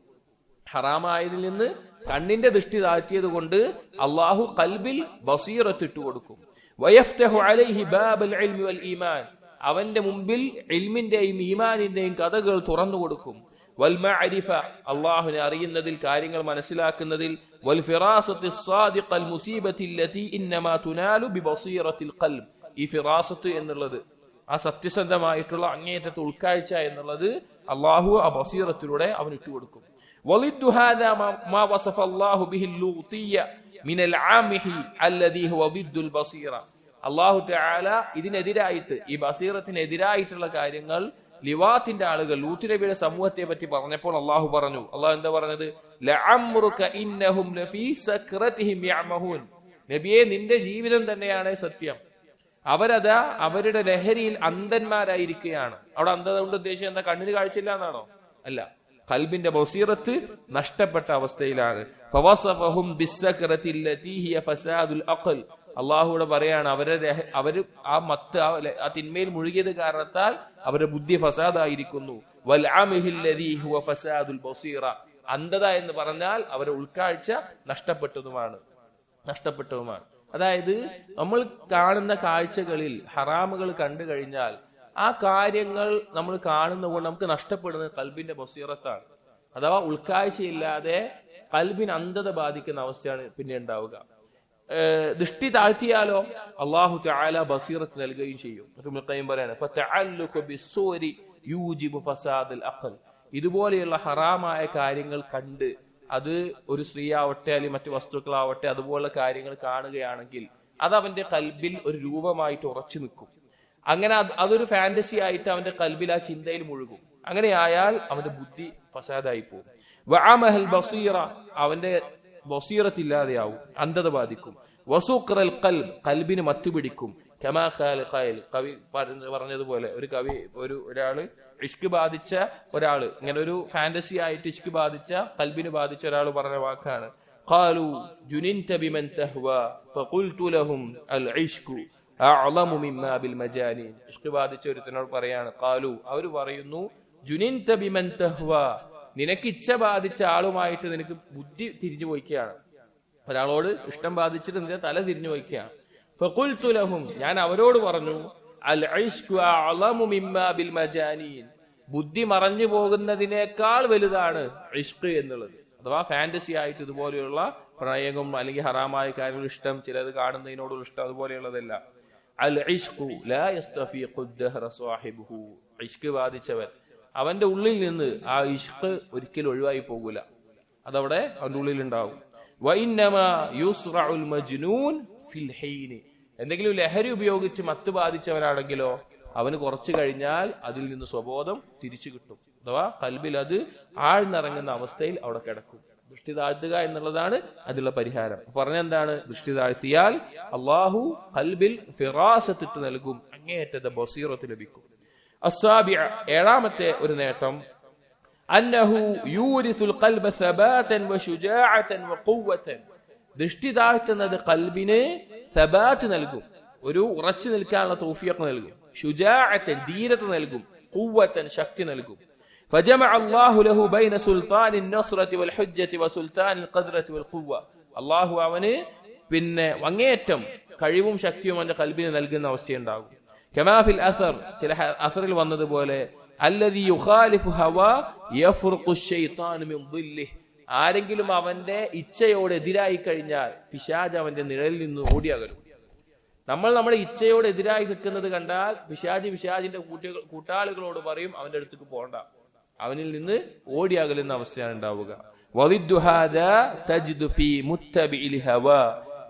ഹറാമായതിൽ നിന്ന് കണ്ണിന്റെ ദൃഷ്ടി താഴ്ത്തിയത് കൊണ്ട് അല്ലാഹു ഖൽബിൽ ബസീറത്ത് ഇട്ടു കൊടുക്കും. വയഫ്തഹു അലൈഹി ബാബൽ ഇൽമി വൽ ഈമാൻ, അവന്റെ മുമ്പിൽ ഇൽമിന്റെയും ഈമാനിന്റെയും കഥകൾ തുറന്നു കൊടുക്കും. വൽ മഅരിഫ, അല്ലാഹുവിനെ അറിയുന്നതിൽ കാര്യങ്ങൾ മനസ്സിലാക്കുന്നതിൽ. വൽ ഫിറാസത്തി സ്സാദിഖൽ മുസീബത്തി അല്ലതി ഇന്നമാ തുനാലു ബിബസീറത്തിൽ ഖൽബ്. ഈ ഫിറാസത്ത് എന്നുള്ളത് ആ സത്യസന്ധമായിട്ടുള്ള അങ്ങേയറ്റത്തെ ഉൾക്കാഴ്ച എന്നുള്ളത് അല്ലാഹു ആ ബസീറത്തിലൂടെ അവൻ ഇട്ടുകൊടുക്കും. വലിദ്ദു ഹാദാ മാ വസഫ അല്ലാഹു ബിഹിൽ ലൂതിയ്യ മിനൽ ആമിഹി അല്ലദീ ഹുവ ദിദ്ദുൽ ബസീറ. അല്ലാഹു തആല ഇതിനെതിരായിട്ട്, ഈ ബസീറത്തിനെതിരായിട്ടുള്ള കാര്യങ്ങൾ ലിവാത്തിന്റെ ആളുകൾ ലൂത്ത് നബിയുടെ സമൂഹത്തെ പറ്റി പറഞ്ഞപ്പോൾ അല്ലാഹു പറഞ്ഞു. അല്ലാഹു എന്താ പറഞ്ഞത്? ലഅംറുക ഇന്നഹും ലഫീ സക്റതിഹിം യഅമഹൂൻ. നബിയെ, നിന്റെ ജീവിതം തന്നെയാണ് സത്യം, അവരതാ അവരുടെ ലഹരിയിൽ അന്ധന്മാരായിരിക്കുകയാണ്. അവിടെ അന്ധത കൊണ്ട് ഉദ്ദേശിച്ചത് എന്താ? കണ്ണിന് കാഴ്ചയില്ല എന്നാണോ? അല്ല, ഖൽബിന്റെ ബസീറത്ത് നഷ്ടപ്പെട്ട അവസ്ഥയിലാണ്. ഫവസഫഹും ബിസ്സക്റതി അല്ലതി ഹിയ ഫസാദുൽ അഖൽ. അല്ലാഹുവിടെ പറയാണ്, അവര് ആ മത്ത് ആ തിന്മയിൽ മുഴുകിയത് കാരണത്താൽ അവരുടെ ബുദ്ധി ഫസാദായിരിക്കുന്നു. വൽ അമിഹി അല്ലതി ഹുവ ഫസാദുൽ ബസീറ. അന്ധത എന്ന് പറഞ്ഞാൽ അവരുടെ ഉൾക്കാഴ്ച നഷ്ടപ്പെട്ടതുമാണ്. അതായത് നമ്മൾ കാണുന്ന കാഴ്ചകളിൽ ഹറാമുകൾ കണ്ടു കഴിഞ്ഞാൽ ആ കാര്യങ്ങൾ നമ്മൾ കാണുന്നതുകൊണ്ട് നമുക്ക് നഷ്ടപ്പെടുന്നത് ഖൽബിന്റെ ബസീറത്താണ്. അഥവാ ഉൾക്കാഴ്ചയില്ലാതെ ഖൽബിന് അന്ധത ബാധിക്കുന്ന അവസ്ഥയാണ് പിന്നെ ഉണ്ടാവുക. ദൃഷ്ടി താഴ്ത്തിയാലോ അല്ലാഹു തആല ബസീറത്ത് നൽകുകയും ചെയ്യും. ഇബ്നു ഖയ്യിം പറയാണ്, ഫതഅല്ലുഖു ബിസ്സൂരി യൂജിബു ഫസാദൽ അഖൽ. ഇതുപോലെയുള്ള ഹറാമായ കാര്യങ്ങൾ കണ്ട് അത് ഒരു സ്ത്രീ ആവട്ടെ അല്ലെങ്കിൽ മറ്റു വസ്തുക്കളാവട്ടെ അതുപോലുള്ള കാര്യങ്ങൾ കാണുകയാണെങ്കിൽ അത് അവന്റെ ഖൽബിൽ ഒരു രൂപമായിട്ട് ഉറച്ചു നിൽക്കും. അങ്ങനെ അതൊരു ഫാന്റസി ആയിട്ട് അവന്റെ ഖൽബിൽ ആ ചിന്തയിൽ മുഴുകും. അങ്ങനെയായാൽ അവന്റെ ബുദ്ധി ഫസാദായി പോകും. വഅമഹൽ ബസീറ, അവന്റെ ബസീറത്ത് ഇല്ലാതെയാവും, അന്ധത ബാധിക്കും. വസുഖ്റൽ ഖൽബ്, ഖൽബിന് മത്തുപിടിക്കും. കമാ ഖാല ഖൈൽ, കവി പറഞ്ഞതുപോലെ ഒരാള് ഇഷ്ക് ബാധിച്ച ഒരാള്, ഇങ്ങനെ ഒരു ഫാന്റസി ആയിട്ട് ഇഷ്ക് ബാധിച്ച ഖൽബിന് ബാധിച്ച ഒരാൾ പറഞ്ഞ വാക്കാണ്, ഖാലു ജുനിൻത ബിമൻ തഹ്വാ ഫഖുൽതു ലഹും അൽ ഇഷ്കു അഅ്ളമു മിമ്മാ ബിൽ മജാനീൻ. ഇഷ്ക് ബാധിച്ച ഒരുത്തനോട് പറയാണ്, ഖാലു, അവർ പറയുന്നു, ജുനിൻത ബിമൻ തഹ്വാ, നിനക്ക് ഇച്ഛ ബാധിച്ച ആളുമായിട്ട് നിനക്ക് ബുദ്ധി തിരിഞ്ഞു പോയിക്കുകയാണ്. ഒരാളോട് ഇഷ്ടം ബാധിച്ചിട്ട് നിന്റെ തല തിരിഞ്ഞു പോയിക്കുകയാണ്. ഫഖുൽതു ലഹും, ഞാൻ അവരോട് പറഞ്ഞു, അൽ ഇഷ്കു അഅ്ളമു മിമ്മാ ബിൽ മജാനീൻ, ബുദ്ധി മറഞ്ഞു പോകുന്നതിനേക്കാൾ വലുതാണ് ഇഷ്ക് എന്നുള്ളത്. അഥവാ ഫാന്റസി ആയിട്ട് ഇതുപോലെയുള്ള പ്രണയം അല്ലെങ്കിൽ ഹറാമായ കാര്യങ്ങൾ ഇഷ്ടം, ചിലത് കാണുന്നതിനോടുള്ള ഇഷ്ടം, അതുപോലെയുള്ളതല്ല. അൽ ഇഷ്കു ലാ യസ്തഫീഖു ദഹ്റ സാഹിബുഹു, ഇഷ്ക് ബാധിച്ചവൻ അവന്റെ ഉള്ളിൽ നിന്ന് ആ ഇഷ്ക് ഒരിക്കലും ഒഴിവായി പോകൂല, അതവിടെ അവന്റെ ഉള്ളിൽ ഉണ്ടാവും. വഇന്നമാ യുസ്റഉൽ മജ്നൂൻ ഫിൽ ഹീനി, എന്തെങ്കിലും ലഹരി ഉപയോഗിച്ച് മത്ത് ബാധിച്ചവനാണെങ്കിലോ അവന് കുറച്ചു കഴിഞ്ഞാൽ അതിൽ നിന്ന് സ്വബോധം തിരിച്ചു കിട്ടും. അഥവാ ഖൽബിൽ അത് ആഴ്ന്നിറങ്ങുന്ന അവസ്ഥയിൽ അവിടെ കിടക്കും. ദൃഷ്ടി താഴ്ത്തുക എന്നുള്ളതാണ് അതിലുള്ള പരിഹാരം. പറഞ്ഞെന്താണ്? ദൃഷ്ടി താഴ്ത്തിയാൽ അല്ലാഹു ഖൽബിൽ ഫിറാസത്ത് ഇട്ട് നൽകും, അങ്ങേയറ്റത്തെ ബസീറത്ത് ലഭിക്കും. അസ്സാബിഅ, ഏഴാമത്തെ ഒരു നേട്ടം, അന്നഹു യൂരിസുൽ ഖൽബ സബാതൻ വശുജാഅതൻ വഖുവ്വതൻ, ദൃഷ്ടി താഴ്ത്തുന്നത് ഖൽബിന് സബാത്ത് നൽകും, ഒരു ഉറച്ചു നിൽക്കാനുള്ള തൗഫീഖ് നൽകും, ശുജാഅത്തൻ ധീരത നൽകും, ഖുവ്വത്തൻ ശക്തി നൽകും. فجمع الله له بين سلطان النصرة والحجة وسلطان القدرة والقوة. അല്ലാഹു അവന് പിന്നെ അങ്ങേയറ്റം കഴിവും ശക്തിയും അവന്റെ ഖൽബിന് നൽകുന്ന അവസ്ഥയുണ്ടാകും. കമാ ഫിൽ അസർ, ചില അസറിൽ വന്നതുപോലെ അല്ലദീ യുഖാലിഫു ഹവാ യഫ്റുഖു ശൈത്താനു മിൻ ളില്ലിഹി, ആരെങ്കിലും അവന്റെ ഇച്ഛയോട് എതിരായി കഴിഞ്ഞാൽ പിശാച് അവന്റെ നിഴലിൽ നിന്ന് ഓടിയകലും. നമ്മൾ നമ്മുടെ ഇച്ഛയോട് എതിരായി നിൽക്കുന്നത് കണ്ടാൽ പിശാചിന്റെ കൂട്ടാളികളോട് പറയും അവന്റെ അടുത്തേക്ക് പോകണ്ട, അവനിൽ നിന്ന് ഓടിയകലുന്ന അവസ്ഥയാണ് ഉണ്ടാവുക. വളിദ്ദു ഹാദാ തജിദു ഫീ മുത്തബിഇൽ ഹവാ,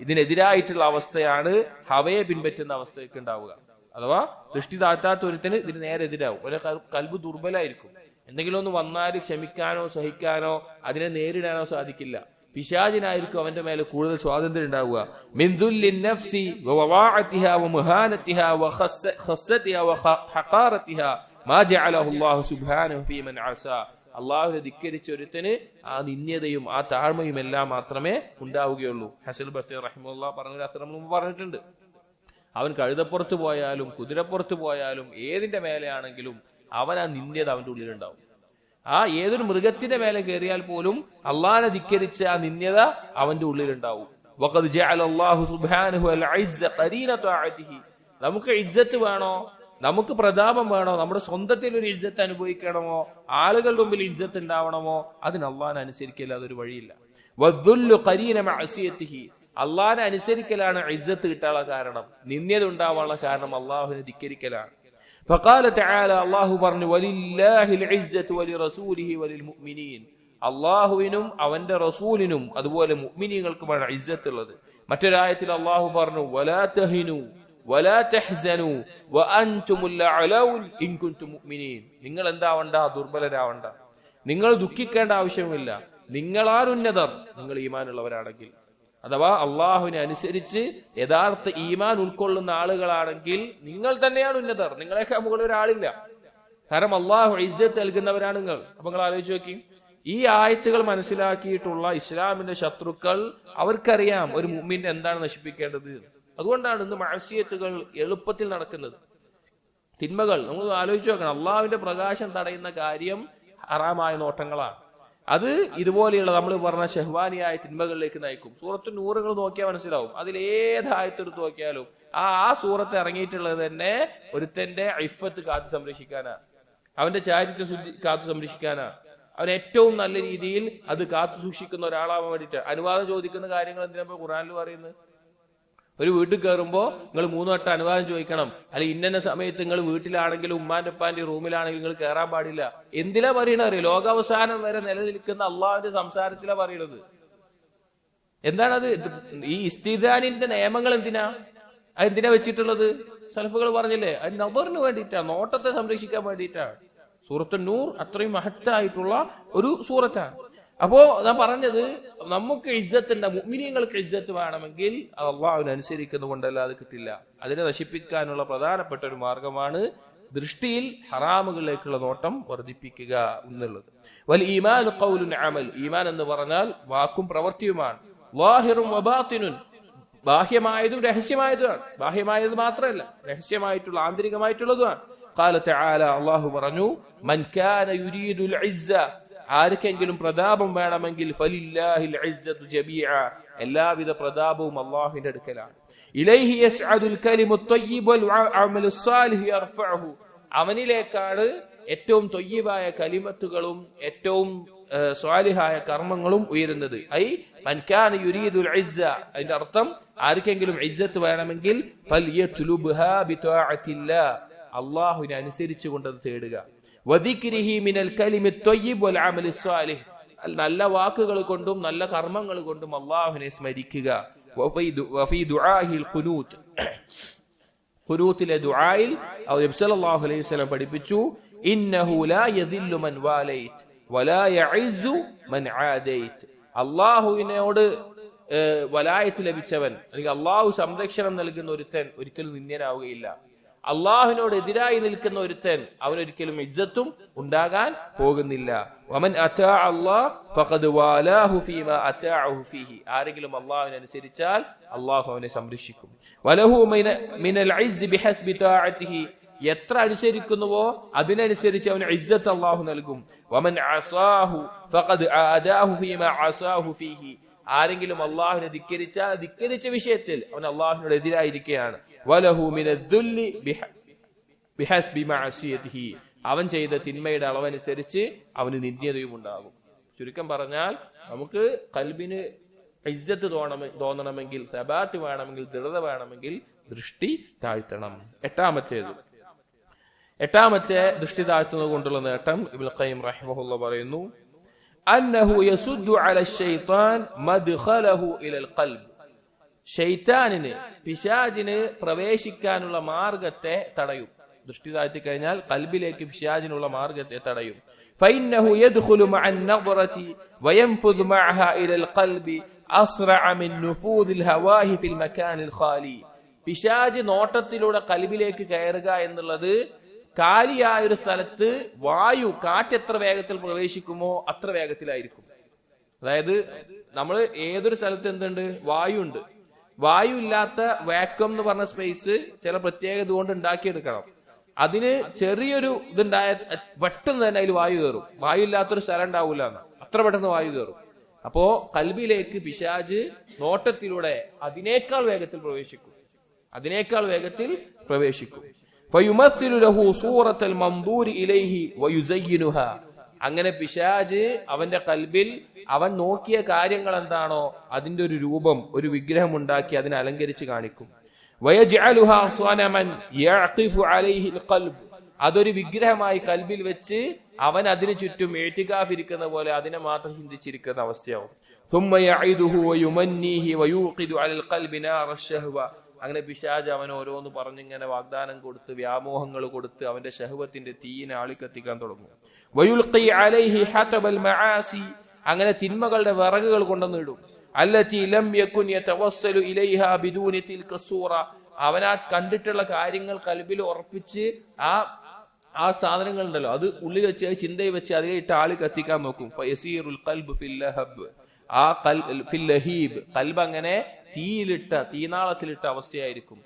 ഇതിനെതിരായിട്ടുള്ള അവസ്ഥയാണ് ഹവയെ പിൻപറ്റുന്ന അവസ്ഥയൊക്കെ ഉണ്ടാവുക. അഥവാ ദൃഷ്ടി താഴ്ത്താത്ത ഒരുത്തിന് ഇതിന് നേരെ എതിരാവും. ഒരു കൽബ് ദുർബലായിരിക്കും. എന്തെങ്കിലും ഒന്ന് വന്നാൽ ക്ഷമിക്കാനോ സഹിക്കാനോ അതിനെ നേരിടാനോ സാധിക്കില്ല. പിശാചിനായിരിക്കും അവന്റെ മേലെ കൂടുതൽ സ്വാതന്ത്ര്യം ഉണ്ടാവുക. മിൻ ദുല്ലിൻ നഫ്സി വവവാഅതിഹാ വമുഹാനതിഹാ വഖസ്സതിഹാ വഹഖാറതിഹാ മാ ജഅലഹു അല്ലാഹു സുബ്ഹാനഹു ഫീ മൻ അസാ. അല്ലാഹുവിനെ ധിക്കരിച്ച ഒരുത്തന് ആ നിന്ദ്യതയും ആ താഴ്മയും എല്ലാം മാത്രമേ ഉണ്ടാവുകയുള്ളൂ. ഹസൻ ബസീർ റഹിമഹുല്ലാഹ് പറഞ്ഞിട്ടുണ്ട്, അവൻ കഴുതപ്പുറത്ത് പോയാലും കുതിരപ്പുറത്ത് പോയാലും ഏതിന്റെ മേലെയാണെങ്കിലും അവൻ ആ നിന്ദ്യത അവന്റെ ഉള്ളിലുണ്ടാവും. ആ ഏതൊരു മൃഗത്തിന്റെ മേലെ കയറിയാൽ പോലും അള്ളാഹനെ ധിക്കരിച്ച ആ നിന്ദ്യത അവന്റെ ഉള്ളിലുണ്ടാവും. വഖദ് ജഅല അല്ലാഹു സുബ്ഹാനഹു അൽ ഇസ്സ ഖരീന തഅതിഹി. നമുക്ക് ഇസ്സത്ത് വേണോ, നമുക്ക് പ്രതാപം വേണോ, നമ്മുടെ സ്വന്തത്തിൽ ഒരു ഇസ്സത്ത് അനുഭവിക്കണമോ, ആളുകളുടെ മുമ്പിൽ ഇസ്സത്ത് ഉണ്ടാവണമോ, അതിന് അള്ളാഹനെ അനുസരിക്കില്ല, അതൊരു വഴിയില്ല. വദ്ദുല്ലു ഖരീന മഅസിയതിഹി, അള്ളാഹനെ അനുസരിക്കലാണ് ഇസ്സത്ത് കിട്ടാനുള്ള കാരണം, നിന്ദ്യത ഉണ്ടാവാനുള്ള കാരണം അള്ളാഹുവിനെ ധിക്കരിക്കലാണ്. فقال تعالى, അള്ളാഹു പറഞ്ഞു വലില്ലാഹിൽ ഇസ്സത്തു വലിറസൂലിഹി വലിൽമുഅ്മിനീൻ, അള്ളാഹുവിനും അവന്റെ റസൂലിനും അതുപോലെ മുഅ്മിനീങ്ങൾക്കുമാണ് ഇസ്സത്ത് ഉള്ളത്. മറ്റൊരായത്തിൽ അള്ളാഹു പറഞ്ഞു വലാ തഹിനു വലാ തഹ്സനു വഅൻതുമുൽ അലൗൻ ഇൻ കുൻതും മുഅ്മിനീൻ, നിങ്ങൾ എന്താവണ്ട, ദുർബലരാവണ്ട, നിങ്ങൾ ദുഃഖിക്കേണ്ട ആവശ്യമില്ല, നിങ്ങളാണ് ഉന്നതർ, നിങ്ങൾ ഈമാനുള്ളവരാണെങ്കിൽ. അഥവാ അള്ളാഹുവിനെ അനുസരിച്ച് യഥാർത്ഥ ഈമാൻ ഉൾക്കൊള്ളുന്ന ആളുകളാണെങ്കിൽ നിങ്ങൾ തന്നെയാണ് ഉന്നതർ, നിങ്ങളെക്കാൾ മുകളിൽ ഒരാളില്ല. കാരണം അള്ളാഹു ഇസ്സത്ത് നൽകുന്നവരാണ് നിങ്ങൾ. അപ്പൊ നിങ്ങൾ ആലോചിച്ച് നോക്കി, ഈ ആയത്തുകൾ മനസ്സിലാക്കിയിട്ടുള്ള ഇസ്ലാമിന്റെ ശത്രുക്കൾ അവർക്കറിയാം ഒരു മുഅ്മിനെ എന്താണ് നശിപ്പിക്കേണ്ടത്. അതുകൊണ്ടാണ് ഇന്ന് മഅസിയത്തുകൾ എളുപ്പത്തിൽ നടക്കുന്നത്. തിന്മകൾ നമ്മൾ ആലോചിച്ച് നോക്കണം, അള്ളാഹുവിന്റെ പ്രകാശം തടയുന്ന കാര്യം ഹറാമായ നോട്ടങ്ങളാണ്. അത് ഇതുപോലെയുള്ള നമ്മൾ പറഞ്ഞ ഷഹ്വാനിയായ തിന്മകളിലേക്ക് നയിക്കും. സൂറത്തു നൂറുകൾ നോക്കിയാൽ മനസ്സിലാവും. അതിലേതായത്തെടുത്ത് നോക്കിയാലും ആ സൂറത്ത് ഇറങ്ങിയിട്ടുള്ളത് തന്നെ ഒരുത്തന്റെ ഇഫ്ഫത്ത് കാത്തു സംരക്ഷിക്കാനാ, അവന്റെ ചാരിത്രം കാത്തു സംരക്ഷിക്കാനാ, അവൻ ഏറ്റവും നല്ല രീതിയിൽ അത് കാത്തു സൂക്ഷിക്കുന്ന ഒരാളാവാൻ വേണ്ടിയിട്ട്. അനുവാദം ചോദിക്കുന്ന കാര്യങ്ങൾ എന്തിനാ ഖുർആനിൽ പറയുന്നത്? ഒരു വീട്ടിൽ കയറുമ്പോൾ നിങ്ങൾ 3 വട്ടം അനുവാദം ചോദിക്കണം, അല്ലെങ്കിൽ ഇന്ന സമയത്ത് നിങ്ങൾ വീട്ടിലാണെങ്കിലും ഉമ്മാന്റെ ഉപ്പാന്റെ റൂമിലാണെങ്കിലും നിങ്ങൾ കയറാൻ പാടില്ല. എന്തിനാ പറയണത്? ലോകാവസാനം വരെ നിലനിൽക്കുന്ന അള്ളാഹുവിന്റെ സംസാരത്തിലാ പറയണത്. എന്താണത്? ഈ ഇസ്തിദാനിന്റെ നിയമങ്ങൾ അതെന്തിനാ വെച്ചിട്ടുള്ളത്? സലഫുകൾ പറഞ്ഞില്ലേ, അത് നബറിന് വേണ്ടിയിട്ടാണ്, നോട്ടത്തെ സംരക്ഷിക്കാൻ വേണ്ടിയിട്ടാണ്. സൂറത്തുൻ നൂർ അത്രയും മഹത്തായിട്ടുള്ള ഒരു സൂറത്താണ്. അപ്പോ ഞാൻ പറഞ്ഞത്, നമുക്ക് ഇസ്സത്തിന്റെ മുഅ്മിനീങ്ങൾക്ക് ഇസ്സത്ത് വേണമെങ്കിൽ അത് അള്ളാഹുവിനെ അനുസരിക്കുന്നത് കൊണ്ടല്ലാതെ കിട്ടില്ല. അതിനെ നശിപ്പിക്കാനുള്ള പ്രധാനപ്പെട്ട ഒരു മാർഗമാണ് ദൃഷ്ടിയിൽ ഹറാമുകളിലേക്കുള്ള നോട്ടം വർദ്ധിപ്പിക്കുക എന്നുള്ളത്. വൽ ഈമാൻ ഖൗലുൻ അമൽ, ഈമാൻ എന്ന് പറഞ്ഞാൽ വാക്കും പ്രവൃത്തിയുമാണ്. ളാഹിറുൻ വബാത്തിനുൻ, ബാഹ്യമായതും രഹസ്യമായതുമാണ്. ബാഹ്യമായത് മാത്രമല്ല, രഹസ്യമായിട്ടുള്ള ആന്തരികമായിട്ടുള്ളതുമാണ്. ഖാല തആല, അല്ലാഹു പറഞ്ഞു മൻ കാന യുരീദുൽ ഇസ്സ, ആർക്കെങ്കിലും പ്രതാപം വേണമെങ്കിൽ ഫലില്ലാഹിൽ ഇസ്സത്തു ജമീഅ, എല്ലാവിധ പ്രതാപവും അല്ലാഹുവിന്റെ അടുക്കലാണ്. ഇലൈഹി യസ്അദുൽ കലിമുത് ത്വയ്യിബ് വൽ അമലുസ് സാലിഹ് യർഫഉഹു, അവനിലേക്കാണ് ഏറ്റവും ത്വയ്യിബായ കലിമത്തുകളും ഏറ്റവും സ്വാലിഹായ കർമ്മങ്ങളും ഉയരുന്നത്. ഐ മൻ കാന യുരീദുൽ ഇസ്സ, അതിന്റെ അർത്ഥം ആർക്കെങ്കിലും ഇസ്സത്ത് വേണമെങ്കിൽ ഫൽയത്ലുബ്ഹാ ബിതഅത്തില്ലാ, അല്ലാഹുവിനെ അനുസരിച്ചുകൊണ്ട് അത് തേടുക. വദിക്രിഹി മിനൽ കലിമിത് ത്വയ്യിബ് വൽ അമലിസ് സാലിഹ്, നല്ല വാക്കുകൾ കൊണ്ടും നല്ല കർമ്മങ്ങൾ കൊണ്ടും അല്ലാഹുവിനെ സ്മരിക്കുക. വഫീ ദുആഹിൽ ഖുനൂത്ത്, ഖുനൂത്തിലെ ദുആയിൽ നബി സല്ലല്ലാഹു അലൈഹി വസല്ലം പഠിപ്പിച്ചു ഇന്നഹു ലാ യദില്ലു മൻ വാലൈത് വലാ യഇസ്സു മൻ ആദൈത്, അല്ലാഹുവിനോട് വലായത്ത് ലഭിച്ചവൻ അല്ലെങ്കിൽ അല്ലാഹു സംരക്ഷണം നൽകുന്ന ഒരുത്തൻ ഒരിക്കലും നിന്ദ്യനാവുകയില്ല, അള്ളാഹുവിനോട് എതിരായി നിൽക്കുന്ന ഒരുത്തൻ അവനൊരിക്കലും ഇജ്ജത്തും ഉണ്ടാകാൻ പോകുന്നില്ല. വമൻ അതാ അല്ലാഹ് ഫഖദ് വാലാഹു ഫീമാ അതാഅഹു ഫീഹി. ആരെങ്കിലും അള്ളാഹുവിനെ അനുസരിച്ചാൽ അള്ളാഹു അവനെ സംരക്ഷിക്കും. വലഹു മിനൽ ഇസ്സ് ബിഹസ്ബി തആഅതിഹി. എത്ര അനുസരിക്കുന്നുവോ അതിനനുസരിച്ച് അവന് ഇസ്സത്ത് അള്ളാഹു നൽകും. വമൻ അസാഹു ഫഖദ് ആദാഹു ഫീമാ അസാഹു ഫീഹി. ആരെങ്കിലും അള്ളാഹുവിനെ ധിക്കരിച്ചാൽ ധിക്കരിച്ച വിഷയത്തിൽ അവൻ അള്ളാഹുവിനോട് എതിരായിരിക്കുകയാണ്. വലഹു മിനദ്ദുല്ലി ബിഹസ്ബി മഅസിയതിഹി. അവൻ ചെയ്ത തിന്മയുടെ അളവനുസരിച്ച് അവന് നിന്ദ്യതയും ഉണ്ടാകും. ചുരുക്കം പറഞ്ഞാൽ നമുക്ക് ഖൽബിന് ഇജ്ജത്ത് തോന്നണമെങ്കിൽ, സബാത്ത് വേണമെങ്കിൽ, ദൃഢത വേണമെങ്കിൽ ദൃഷ്ടി താഴ്ത്തണം. എട്ടാമത്തെ ദൃഷ്ടി താഴ്ത്തുന്നത് കൊണ്ടുള്ള നേട്ടം ഇബ്നുൽ ഖയ്യിം റഹിമഹുല്ലാഹ് പറയുന്നു, അന്നഹു യസുദ്ദു അല ശൈത്താൻ മദ്ഖലഹു ഇലൽ ഖൽബ്. ശൈത്താനിന്, പിശാചിന് പ്രവേശിക്കാനുള്ള മാർഗത്തെ തടയും. ദൃഷ്ടി താഴ്ത്തി കഴിഞ്ഞാൽ ഖൽബിലേക്ക് പിശാചിനുള്ള മാർഗത്തെ തടയും. ഫഇന്നഹു യദ്ഖുലു മഅൻ നദ്റതി വയൻഫുദു മഅഹാ ഇലൽ ഖൽബി അസ്റഅ മിൻ നുഫൂദിൽ ഹവാഹി ഫിൽ മകാനിൽ ഖാലി. പിശാച് നോട്ടത്തിലൂടെ ഖൽബിലേക്ക് കയറുക എന്നുള്ളത് കാലിയായ ഒരു സ്ഥലത്ത് വായു, കാറ്റ് എത്ര വേഗത്തിൽ പ്രവേശിക്കുമോ അത്ര വേഗത്തിലായിരിക്കും. അതായത് നമ്മൾ ഏതൊരു സ്ഥലത്ത് എന്തുണ്ട്? വായു ഉണ്ട്. വായു ഇല്ലാത്ത വാക്വം എന്ന് പറഞ്ഞ സ്പേസ് ചില പ്രത്യേകത കൊണ്ട് ഉണ്ടാക്കിയെടുക്കണം. അതിന് ചെറിയൊരു ഇതുണ്ടായ പെട്ടെന്ന് തന്നെ അതിൽ വായു കയറും. വായു ഇല്ലാത്തൊരു സ്ഥലം ഉണ്ടാവില്ല എന്ന്, അത്ര പെട്ടെന്ന് വായു കയറും. അപ്പോ ഖൽബിലേക്ക് പിശാച് നോട്ടത്തിലൂടെ അതിനേക്കാൾ വേഗത്തിൽ പ്രവേശിക്കും. ഫയുമസ്സിലു ലഹു സൂറത്തൽ മംദൂരി ഇലൈഹി വയുസയ്യിനുഹാ. അങ്ങനെ പിശാച് അവന്റെ ഖൽബിൽ അവൻ നോക്കിയ കാര്യങ്ങൾ എന്താണോ അതിന്റെ ഒരു രൂപം, ഒരു വിഗ്രഹം ഉണ്ടാക്കി അതിനെ അലങ്കരിച്ച് കാണിക്കും. വയജ്അലുഹാ സ്വനമൻ യഅഖിഫു അലൈഹിൽ ഖൽബ്. അതൊരു വിഗ്രഹമായി ഖൽബിൽ വെച്ച് അവൻ അതിനു ചുറ്റും ഇഅ്തികാഫ് ഇരിക്കുന്ന പോലെ അതിനെ മാത്രം ചിന്തിച്ചിരിക്കുന്ന അവസ്ഥയാവും. ثم يعيده ويمنيه ويوقد على القلب نار الشهوة. അങ്ങനെ പിശാച് അവൻ ഓരോന്ന് പറഞ്ഞിങ്ങനെ വാഗ്ദാനം കൊടുത്ത്, വ്യാമോഹങ്ങൾ കൊടുത്ത് അവന്റെ ശഹവത്തിന്റെ തീയിനെ ആളിക്കത്തിക്കാൻ തുടങ്ങും. വയുൽഖി അലൈഹി ഹതബൽ മആസി. അങ്ങനെ തിന്മകളുടെ വിറകുകൾ കൊണ്ടുവന്നിടും. അല്ലതി ലം യകുൻ യതവസ്സലു ഇലൈഹാ ബിദൂനി തിൽക സൂറ. അവനാ കണ്ടിട്ടുള്ള കാര്യങ്ങൾ ഖൽബിൽ ഉറപ്പിച്ച് ആ സാധനങ്ങൾ ഉണ്ടല്ലോ അത് ഉള്ളിൽ വെച്ച് ചിന്തയിൽ വെച്ച് അതിലിട്ട് ആളി കത്തിക്കാൻ നോക്കും. ഫയസീറുൽ ഖൽബ് ഫിൽ ലഹബ്. ആ ഫിൽ ലഹീബ്, ഖൽബ് അങ്ങനെ തീനാളത്തിലിട്ട അവസ്ഥയായിരിക്കും.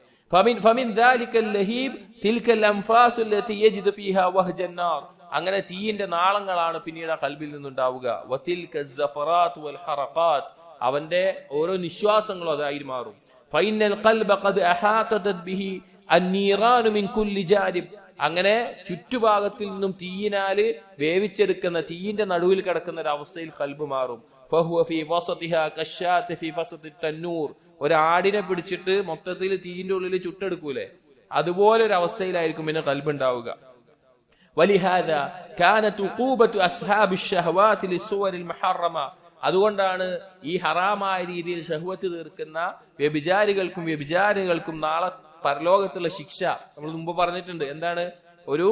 ഫമിൻ ദാലികൽ ലഹീബ് തിൽകൽ അൻഫാസു അല്ലതി യജിദു ഫീഹാ വഹ്ജൻ നാർ. അങ്ങനെ തീയിന്റെ നാളങ്ങളാണ് പിന്നീട് ആ ഖൽബിൽ നിന്നുണ്ടാവുക. വതിൽക സഫറാത്ത് വൽ ഹറഖാത്ത്. അവന്റെ ഓരോ നിശ്വാസങ്ങളും അതായി മാറും. ഫൈനൽ ഖൽബ ഖദ് അഹാതത് ബിഹി അന്നീറാനു മിൻ കുല്ലി ജാനിബ്. അങ്ങനെ ചുറ്റുഭാഗത്തിൽ നിന്നും തീയിനാല് വേവിച്ചെടുക്കുന്ന, തീയിന്റെ നടുവിൽ കിടക്കുന്ന ഒരു അവസ്ഥയിൽ ഖൽബ് മാറും. ഫഹുവ ഫീ വസതിഹാ കശാത്ത് ഫീ വസതി തന്നൂർ. ഒരാടിനെ പിടിച്ചിട്ട് മൊത്തത്തിൽ തീയിന്റെ ഉള്ളിൽ ചുട്ടെടുക്കൂലേ, അതുപോലെ ഒരു അവസ്ഥയിലായിരിക്കും പിന്നെ ഖൽബ് ഉണ്ടാവുക. വലിഹാദാ കാനത് ഉഖൂബതു അസ്ഹാബിശ് ശഹവാതി ലിസ്സുവരിൽ മുഹറമ. അതുകൊണ്ടാണ് ഈ ഹറാമായ രീതിയിൽ ശഹ്വത്ത് തീർക്കുന്ന വ്യഭിചാരികൾക്കും നാളെ പരലോകത്തുള്ള ശിക്ഷ നമ്മൾ മുമ്പ് പറഞ്ഞിട്ടുണ്ട്. എന്താണ്? ഒരു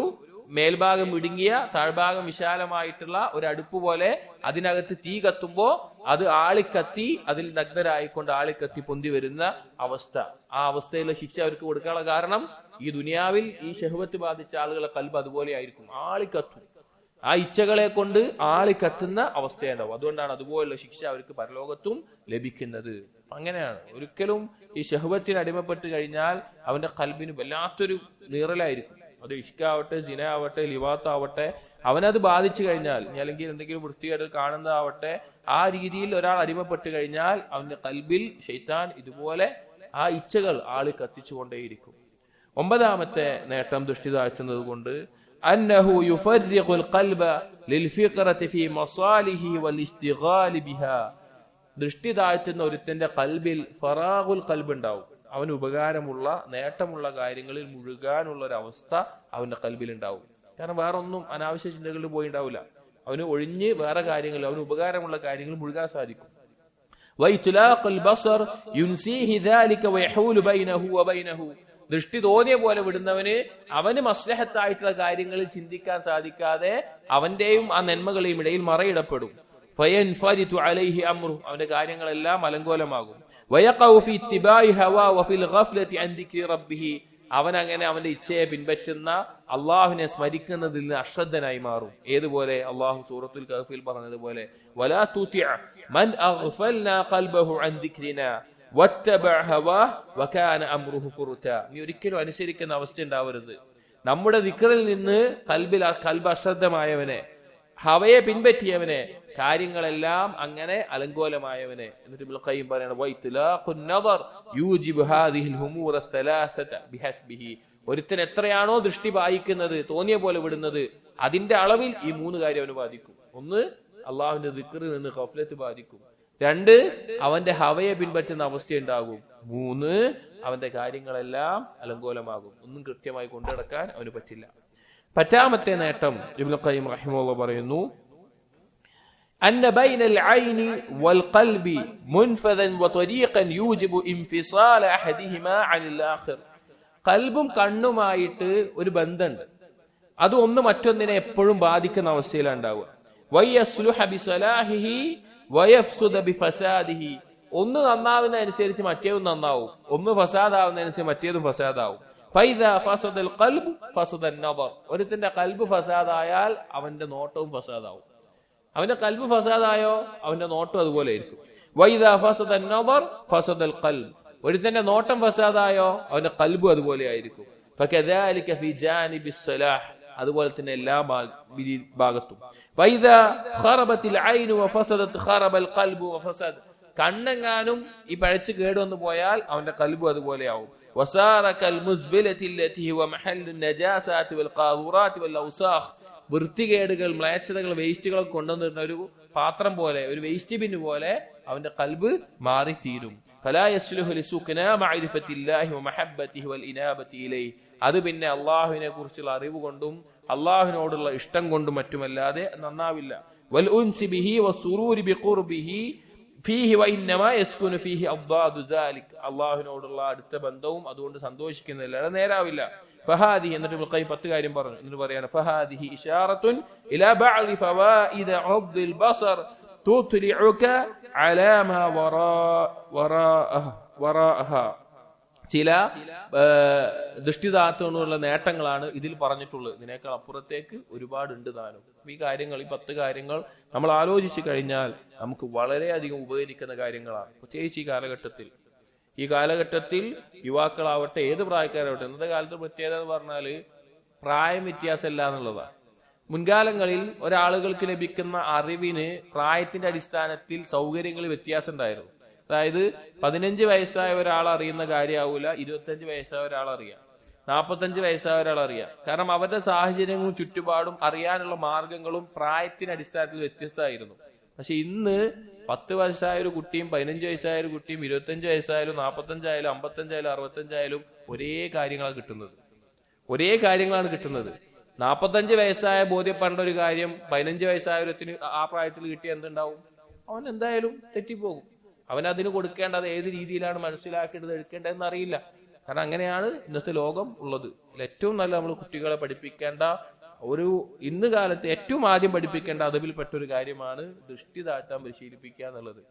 മേൽഭാഗം ഇടുങ്ങിയ താഴ്ഭാഗം വിശാലമായിട്ടുള്ള ഒരു അടുപ്പ് പോലെ അതിനകത്ത് തീ കത്തുമ്പോ അത് ആളിക്കത്തി അതിൽ നഗ്നരായിക്കൊണ്ട് ആളിക്കത്തി പൊന്തി വരുന്ന അവസ്ഥ. ആ അവസ്ഥയിലെ ശിക്ഷ അവർക്ക് കൊടുക്കാനുള്ള കാരണം ഈ ദുനിയാവിൽ ഈ ശഹ്വത്ത് ബാധിച്ച ആളുകളെ ഖൽബ് അതുപോലെ ആയിരിക്കും, ആളിക്കത്തും. ആ ഇച്ഛകളെ കൊണ്ട് ആളിക്കത്തുന്ന അവസ്ഥയുണ്ടാവും. അതുകൊണ്ടാണ് അതുപോലുള്ള ശിക്ഷ അവർക്ക് പരലോകത്തും ലഭിക്കുന്നത്. അങ്ങനെയാണ്. ഒരിക്കലും ഈ ശഹ്വത്തിന് അടിമപ്പെട്ട് കഴിഞ്ഞാൽ അവന്റെ ഖൽബിന് വല്ലാത്തൊരു നീറലായിരിക്കും. അത് ഇഷ്കാവട്ടെ, സിന ആവട്ടെ, ലിവാത്താവട്ടെ, അവനത് ബാധിച്ചു കഴിഞ്ഞാൽ, അല്ലെങ്കിൽ എന്തെങ്കിലും വൃത്തികേട് കാണുന്നതാവട്ടെ, ആ രീതിയിൽ ഒരാൾ അടിമപ്പെട്ട് കഴിഞ്ഞാൽ അവന്റെ ഖൽബിൽ ശൈത്താൻ ഇതുപോലെ ആ ഇച്ഛകൾ ആളി കത്തിച്ചുകൊണ്ടേയിരിക്കും. 9ാമത്തെ നേട്ടം ദൃഷ്ടി താഴ്ത്തുന്നത് കൊണ്ട് അന്നഹു യുഫർരിഖുൽ ഖൽബ ലിൽഫിഖറതി ഫീ മസാലിഹി വൽഇസ്തിഗാലി ബിഹാ. ദൃഷ്ടി താഴ്ത്തുന്ന ഒരുത്തന്റെ ഖൽബിൽ ഫറാഖുൽ ഖൽബ് ഉണ്ടാവും. അവന് ഉപകാരമുള്ള, നേട്ടമുള്ള കാര്യങ്ങളിൽ മുഴുകാനുള്ള ഒരു അവസ്ഥ അവന്റെ ഖൽബിൽ ഉണ്ടാവും. കാരണം വേറെ ഒന്നും അനാവശ്യ ചിന്തകളിൽ പോയി ഉണ്ടാവില്ല. അവന് ഒഴിഞ്ഞ് വേറെ കാര്യങ്ങൾ, അവന് ഉപകാരമുള്ള കാര്യങ്ങൾ മുഴുകാൻ സാധിക്കും. വൈതുലാഖുൽ ബസർ യുൻസീഹി ദാലിക വയഹൂലു ബൈനഹു വബൈനഹു. ദൃഷ്ടി തോന്നിയ പോലെ വിടുന്നവന് അവന് മസ്ലഹത്തായിട്ടുള്ള കാര്യങ്ങളിൽ ചിന്തിക്കാൻ സാധിക്കാതെ അവന്റെയും ആ നന്മകളെയും ഇടയിൽ മറയിടപ്പെടും. ഫയൻഫരിതു അലൈഹി അംറു. അവന്റെ കാര്യങ്ങളെല്ലാം അലങ്കോലമാകും. വയഖഉ ഫീ ഇത്തിബാഇ ഹവാ വഫിൽ ഗഫ്ലതി അൻ ദിക്രി റബ്ബിഹി. അവൻ അങ്ങനെ അവന്റെ ഇച്ഛയെ പിൻപറ്റുന്ന അള്ളാഹുവിനെ സ്മരിക്കുന്നതിൽ നിന്ന് അശ്രദ്ധനായി മാറും. ഏതുപോലെ അള്ളാഹു സൂറത്തുൽ കഹ്ഫിൽ പറഞ്ഞതുപോലെ വലാ തുതിഅ മൻ അഗ്ഫൽനാ ഖൽബഹു അൻ ദിക്രിനാ വത്തബഅ ഹവാഹു വകാന അംറുഹു ഫുർതാ. നീ ഒരിക്കലും അനുസരിക്കുന്ന അവസ്ഥ ഉണ്ടാവരുത്. നമ്മുടെ ദിക്റിൽ നിന്ന് കൽബ് അശ്രദ്ധമായവനെ, ഹവയെ പിൻപറ്റിയവനെ, കാര്യങ്ങളെല്ലാം അങ്ങനെ അലങ്കോലമായവനെ. എന്നിട്ട് ഇബ്നുൽ ഖയ്യിം പറയാണ് വൈത്ലാഖുൻ നദർ യൂജിബു ഹാദിഹിൽ ഹുമൂറ സലാസത ബിഹസ്ബിഹി. ഒരുത്തൻ എത്രയാണോ ദൃഷ്ടി പായിക്കുന്നത്, തോന്നിയ പോലെ വിടുന്നത്, അതിന്റെ അളവിൽ ഈ 3 കാര്യം അവന് ബാധിക്കും. 1, അള്ളാഹുവിന്റെ ദിക്റിൽ നിന്ന് ഗഫ്ലത്ത് ബാധിക്കും. 2, അവന്റെ ഹവയെ പിൻപറ്റുന്ന അവസ്ഥയുണ്ടാകും. 3, അവന്റെ കാര്യങ്ങളെല്ലാം അലങ്കോലമാകും. ഒന്നും കൃത്യമായി കൊണ്ടുനടക്കാൻ അവന് പറ്റില്ല. പറ്റാമത്തെ നേട്ടം ഇബ്നുൽ ഖയ്യിം റഹിമഹുല്ലാഹ് പറയുന്നു أن بين العين والقلب منفذا وطريقا يوجب انفصال أحدهما عن الآخر. കൽബും കണ്ണുമായിട്ട് ഒരു ബന്ധമുണ്ട്. അത് ഒന്ന് മറ്റൊന്നിനെ എപ്പോഴും ബാധിക്കുന്ന അവസ്ഥയിലാണ് ഉണ്ടാവുക. വയസ്ലുഹ ബിസലാഹിഹി വയഫ്സുദ ബിഫസാദിഹി. ഒന്ന് നന്നാവുന്നതനുസരിച്ച് മറ്റേതും നന്നാവും, ഒന്ന് ഫസാദാവുന്നതനുസരിച്ച് മറ്റേതും ഫസാദാവും. ഫൈദാ ഫസദൽ ഖൽബ് ഫസദൻ നദർ. ഒരുത്തിന്റെ കൽബ് ഫസാദായാൽ അവന്റെ നോട്ടവും ഫസാദാവും. അവന്റെ കൽബ് ഫസാദായോ അവന്റെ നോട്ടം അതുപോലെ ആയിരിക്കും. വൈദാ ഫസദൻ നദർ ഫസദൽ ഖൽബ്. ഒരുത്തന്റെ നോട്ടം ഫസാദായോ അവന്റെ കൽബും അതുപോലെ ആയിരിക്കും. ഫകദാലിക ഫി ജാനിബിസ് സലാഹ്. അതുപോലെ തന്നെ എല്ലാ ഭാഗത്തും. വൈദാ ഖറബത്തിൽ ഐനു വഫസദത് ഖറബൽ ഖൽബു വഫസദ്. കണ്ണെങ്ങാനും ഈ പഴച്ച് കേടുവന്നു പോയാൽ അവന്റെ കൽബ് അതുപോലെയാവും. വസാറകൽ മുസ്ബിലതി ലതി ഹുവ മഹല്ലു നജാസാതി വൽ ഖാദുറാതി വൽ ഔസാഖ്. വൃത്തികേടുകൾ, മ്ലേച്ഛതകൾ, വേസ്റ്റുകളൊക്കെ കൊണ്ടുവന്നിരുന്ന ഒരു പാത്രം പോലെ, ഒരു വേസ്റ്റ് ബിന്ന് പോലെ അവന്റെ കൽബ് മാറിത്തീരും. ഫലാ യസ്ലുഹു ലിസുക്നാ മഅരിഫത്തില്ലാഹി വമഹബ്ബതിഹി വൽഇനാബതി ഇലൈഹി. അത് പിന്നെ അല്ലാഹുവിനെ കുറിച്ചുള്ള അറിവ് കൊണ്ടും അല്ലാഹുവിനോടുള്ള ഇഷ്ടം കൊണ്ടും മറ്റുമല്ലാതെ നന്നാവില്ല. വൽ ഉൻസി ബിഹി വസുറൂരി ബിഖുർബിഹി ഫീഹി വഇന്നമാ യസ്കുനു ഫീഹി അദ്ദാദു ദാലിക്. അല്ലാഹുവിനോടുള്ള അടുത്ത ബന്ധവും അതുകൊണ്ട് സന്തോഷിക്കുന്നില്ല, നേരാവില്ല. ഫഹാദിഹി. എന്നിട്ട് ഇബ്നുൽ ഖയ്യിം 10 കാര്യം പറഞ്ഞു. എന്നിട്ട് പറയാണ് ഫഹാദിഹി ഇശാറത്തുൻ ഇലാ ബഅദി ഫവായിദ അബ്ദിൽ ബസർ തുത്ലിഉക അലാ മാ വറാഅഹ. ചില ദൃഷ്ടിദാത്തോടുള്ള നേട്ടങ്ങളാണ് ഇതിൽ പറഞ്ഞിട്ടുള്ളത്. ഇതിനേക്കാൾ അപ്പുറത്തേക്ക് ഒരുപാടുണ്ട് താനും. ഈ കാര്യങ്ങൾ, ഈ 10 കാര്യങ്ങൾ നമ്മൾ ആലോചിച്ചു കഴിഞ്ഞാൽ നമുക്ക് വളരെയധികം ഉപകരിക്കുന്ന കാര്യങ്ങളാണ്. പ്രത്യേകിച്ച് ഈ കാലഘട്ടത്തിൽ യുവാക്കളാവട്ടെ, ഏത് പ്രായക്കാരാവട്ടെ. ഇന്നത്തെ കാലത്ത് പ്രത്യേകത എന്ന് പറഞ്ഞാൽ പ്രായം വ്യത്യാസമില്ല എന്നുള്ളതാണ്. മുൻകാലങ്ങളിൽ ഒരാളുകൾക്ക് ലഭിക്കുന്ന അറിവിന് പ്രായത്തിന്റെ അടിസ്ഥാനത്തിൽ സൗകര്യങ്ങളിൽ വ്യത്യാസം ഉണ്ടായിരുന്നു. അതായത് 15 വയസ്സായ ഒരാൾ അറിയുന്ന കാര്യമാവൂല 25 വയസ്സായ ഒരാൾ അറിയാം, 45 വയസ്സായ ഒരാൾ അറിയാം. കാരണം അവരുടെ സാഹചര്യങ്ങളും ചുറ്റുപാടും അറിയാനുള്ള മാർഗങ്ങളും പ്രായത്തിന്റെ അടിസ്ഥാനത്തിൽ വ്യത്യസ്തമായിരുന്നു. പക്ഷെ ഇന്ന് 10 വയസ്സായ ഒരു കുട്ടിയും 15 വയസ്സായ ഒരു കുട്ടിയും 25 വയസ്സായാലും 45 ആയാലും 55 ആയാലും 65 ആയാലും ഒരേ കാര്യങ്ങളാണ് കിട്ടുന്നത്. 45 വയസ്സായ ബോധ്യപ്പെടേണ്ട ഒരു കാര്യം 15 വയസ്സായ ഒരുത്തിന് ആ പ്രായത്തിൽ കിട്ടിയ എന്തുണ്ടാവും? അവൻ എന്തായാലും തെറ്റിപ്പോകും. അവനതിന് കൊടുക്കേണ്ടത് ഏത് രീതിയിലാണ് മനസ്സിലാക്കേണ്ടത്, എടുക്കേണ്ടതെന്ന് അറിയില്ല. കാരണം അങ്ങനെയാണ് ഇന്നത്തെ ലോകം ഉള്ളത്. ഏറ്റവും നല്ല നമ്മൾ കുട്ടികളെ പഠിപ്പിക്കേണ്ട ഇന്ന് കാലത്ത് ഏറ്റവും ആദ്യം പഠിപ്പിക്കേണ്ട അതബിൽപ്പെട്ട ഒരു കാര്യമാണ് ദൃഷ്ടി താഴ്ത്താൻ പരിശീലിപ്പിക്കുക എന്നുള്ളത്.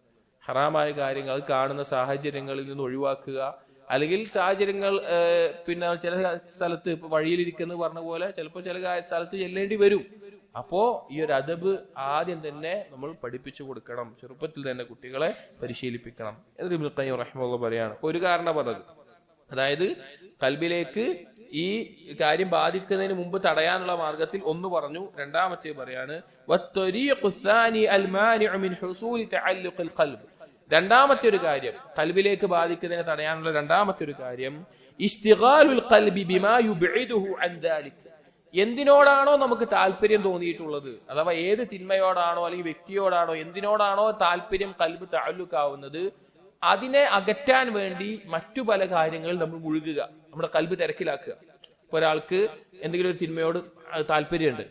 ഹറാമായ കാര്യങ്ങൾ കാണുന്ന സാഹചര്യങ്ങളിൽ നിന്ന് ഒഴിവാക്കുക. അല്ലെങ്കിൽ സാഹചര്യങ്ങൾ പിന്നെ ചില സ്ഥലത്ത് ഇപ്പൊ വഴിയിലിരിക്കുന്ന പറഞ്ഞ പോലെ ചിലപ്പോൾ ചില സ്ഥലത്ത് ചെല്ലേണ്ടി വരും. അപ്പോ ഈ ഒരു അദബ് ആദ്യം തന്നെ നമ്മൾ പഠിപ്പിച്ചു കൊടുക്കണം. ചെറുപ്പത്തിൽ തന്നെ കുട്ടികളെ പരിശീലിപ്പിക്കണം. എന്നിട്ട് ഇബ്നുൽ ഖയ്യിം റഹിമഹുല്ലാഹ് പറയാണ്. അപ്പൊ ഒരു കാരണം പറഞ്ഞത്, അതായത് കൽബിലേക്ക് ഈ കാര്യം ബാധിക്കുന്നതിന് മുമ്പ് തടയാനുള്ള മാർഗത്തിൽ ഒന്ന് പറഞ്ഞു. രണ്ടാമത്തെ പറയാണ് രണ്ടാമത്തെ ഒരു കാര്യം, കൽബിലേക്ക് ബാധിക്കുന്നതിനെ തടയാനുള്ള രണ്ടാമത്തെ ഒരു കാര്യം ഇസ്തിഗാലുൽ ഖൽബി ബിമാ യുബ്ഇദുഹു അൻ ദാലിക്. എന്തിനോടാണോ നമുക്ക് താല്പര്യം തോന്നിയിട്ടുള്ളത്, അഥവാ ഏത് തിന്മയോടാണോ അല്ലെങ്കിൽ വ്യക്തിയോടാണോ എന്തിനോടാണോ താല്പര്യം കൽബ് തഅല്ലുഖാവുന്നത്, അതിനെ അകറ്റാൻ വേണ്ടി മറ്റു പല കാര്യങ്ങളിൽ നമ്മൾ മുഴുകുക, നമ്മുടെ കൽബ് തിരക്കിലാക്കുക. ഇപ്പൊ ഒരാൾക്ക് എന്തെങ്കിലും ഒരു തിന്മയോട് താല്പര്യമുണ്ട്,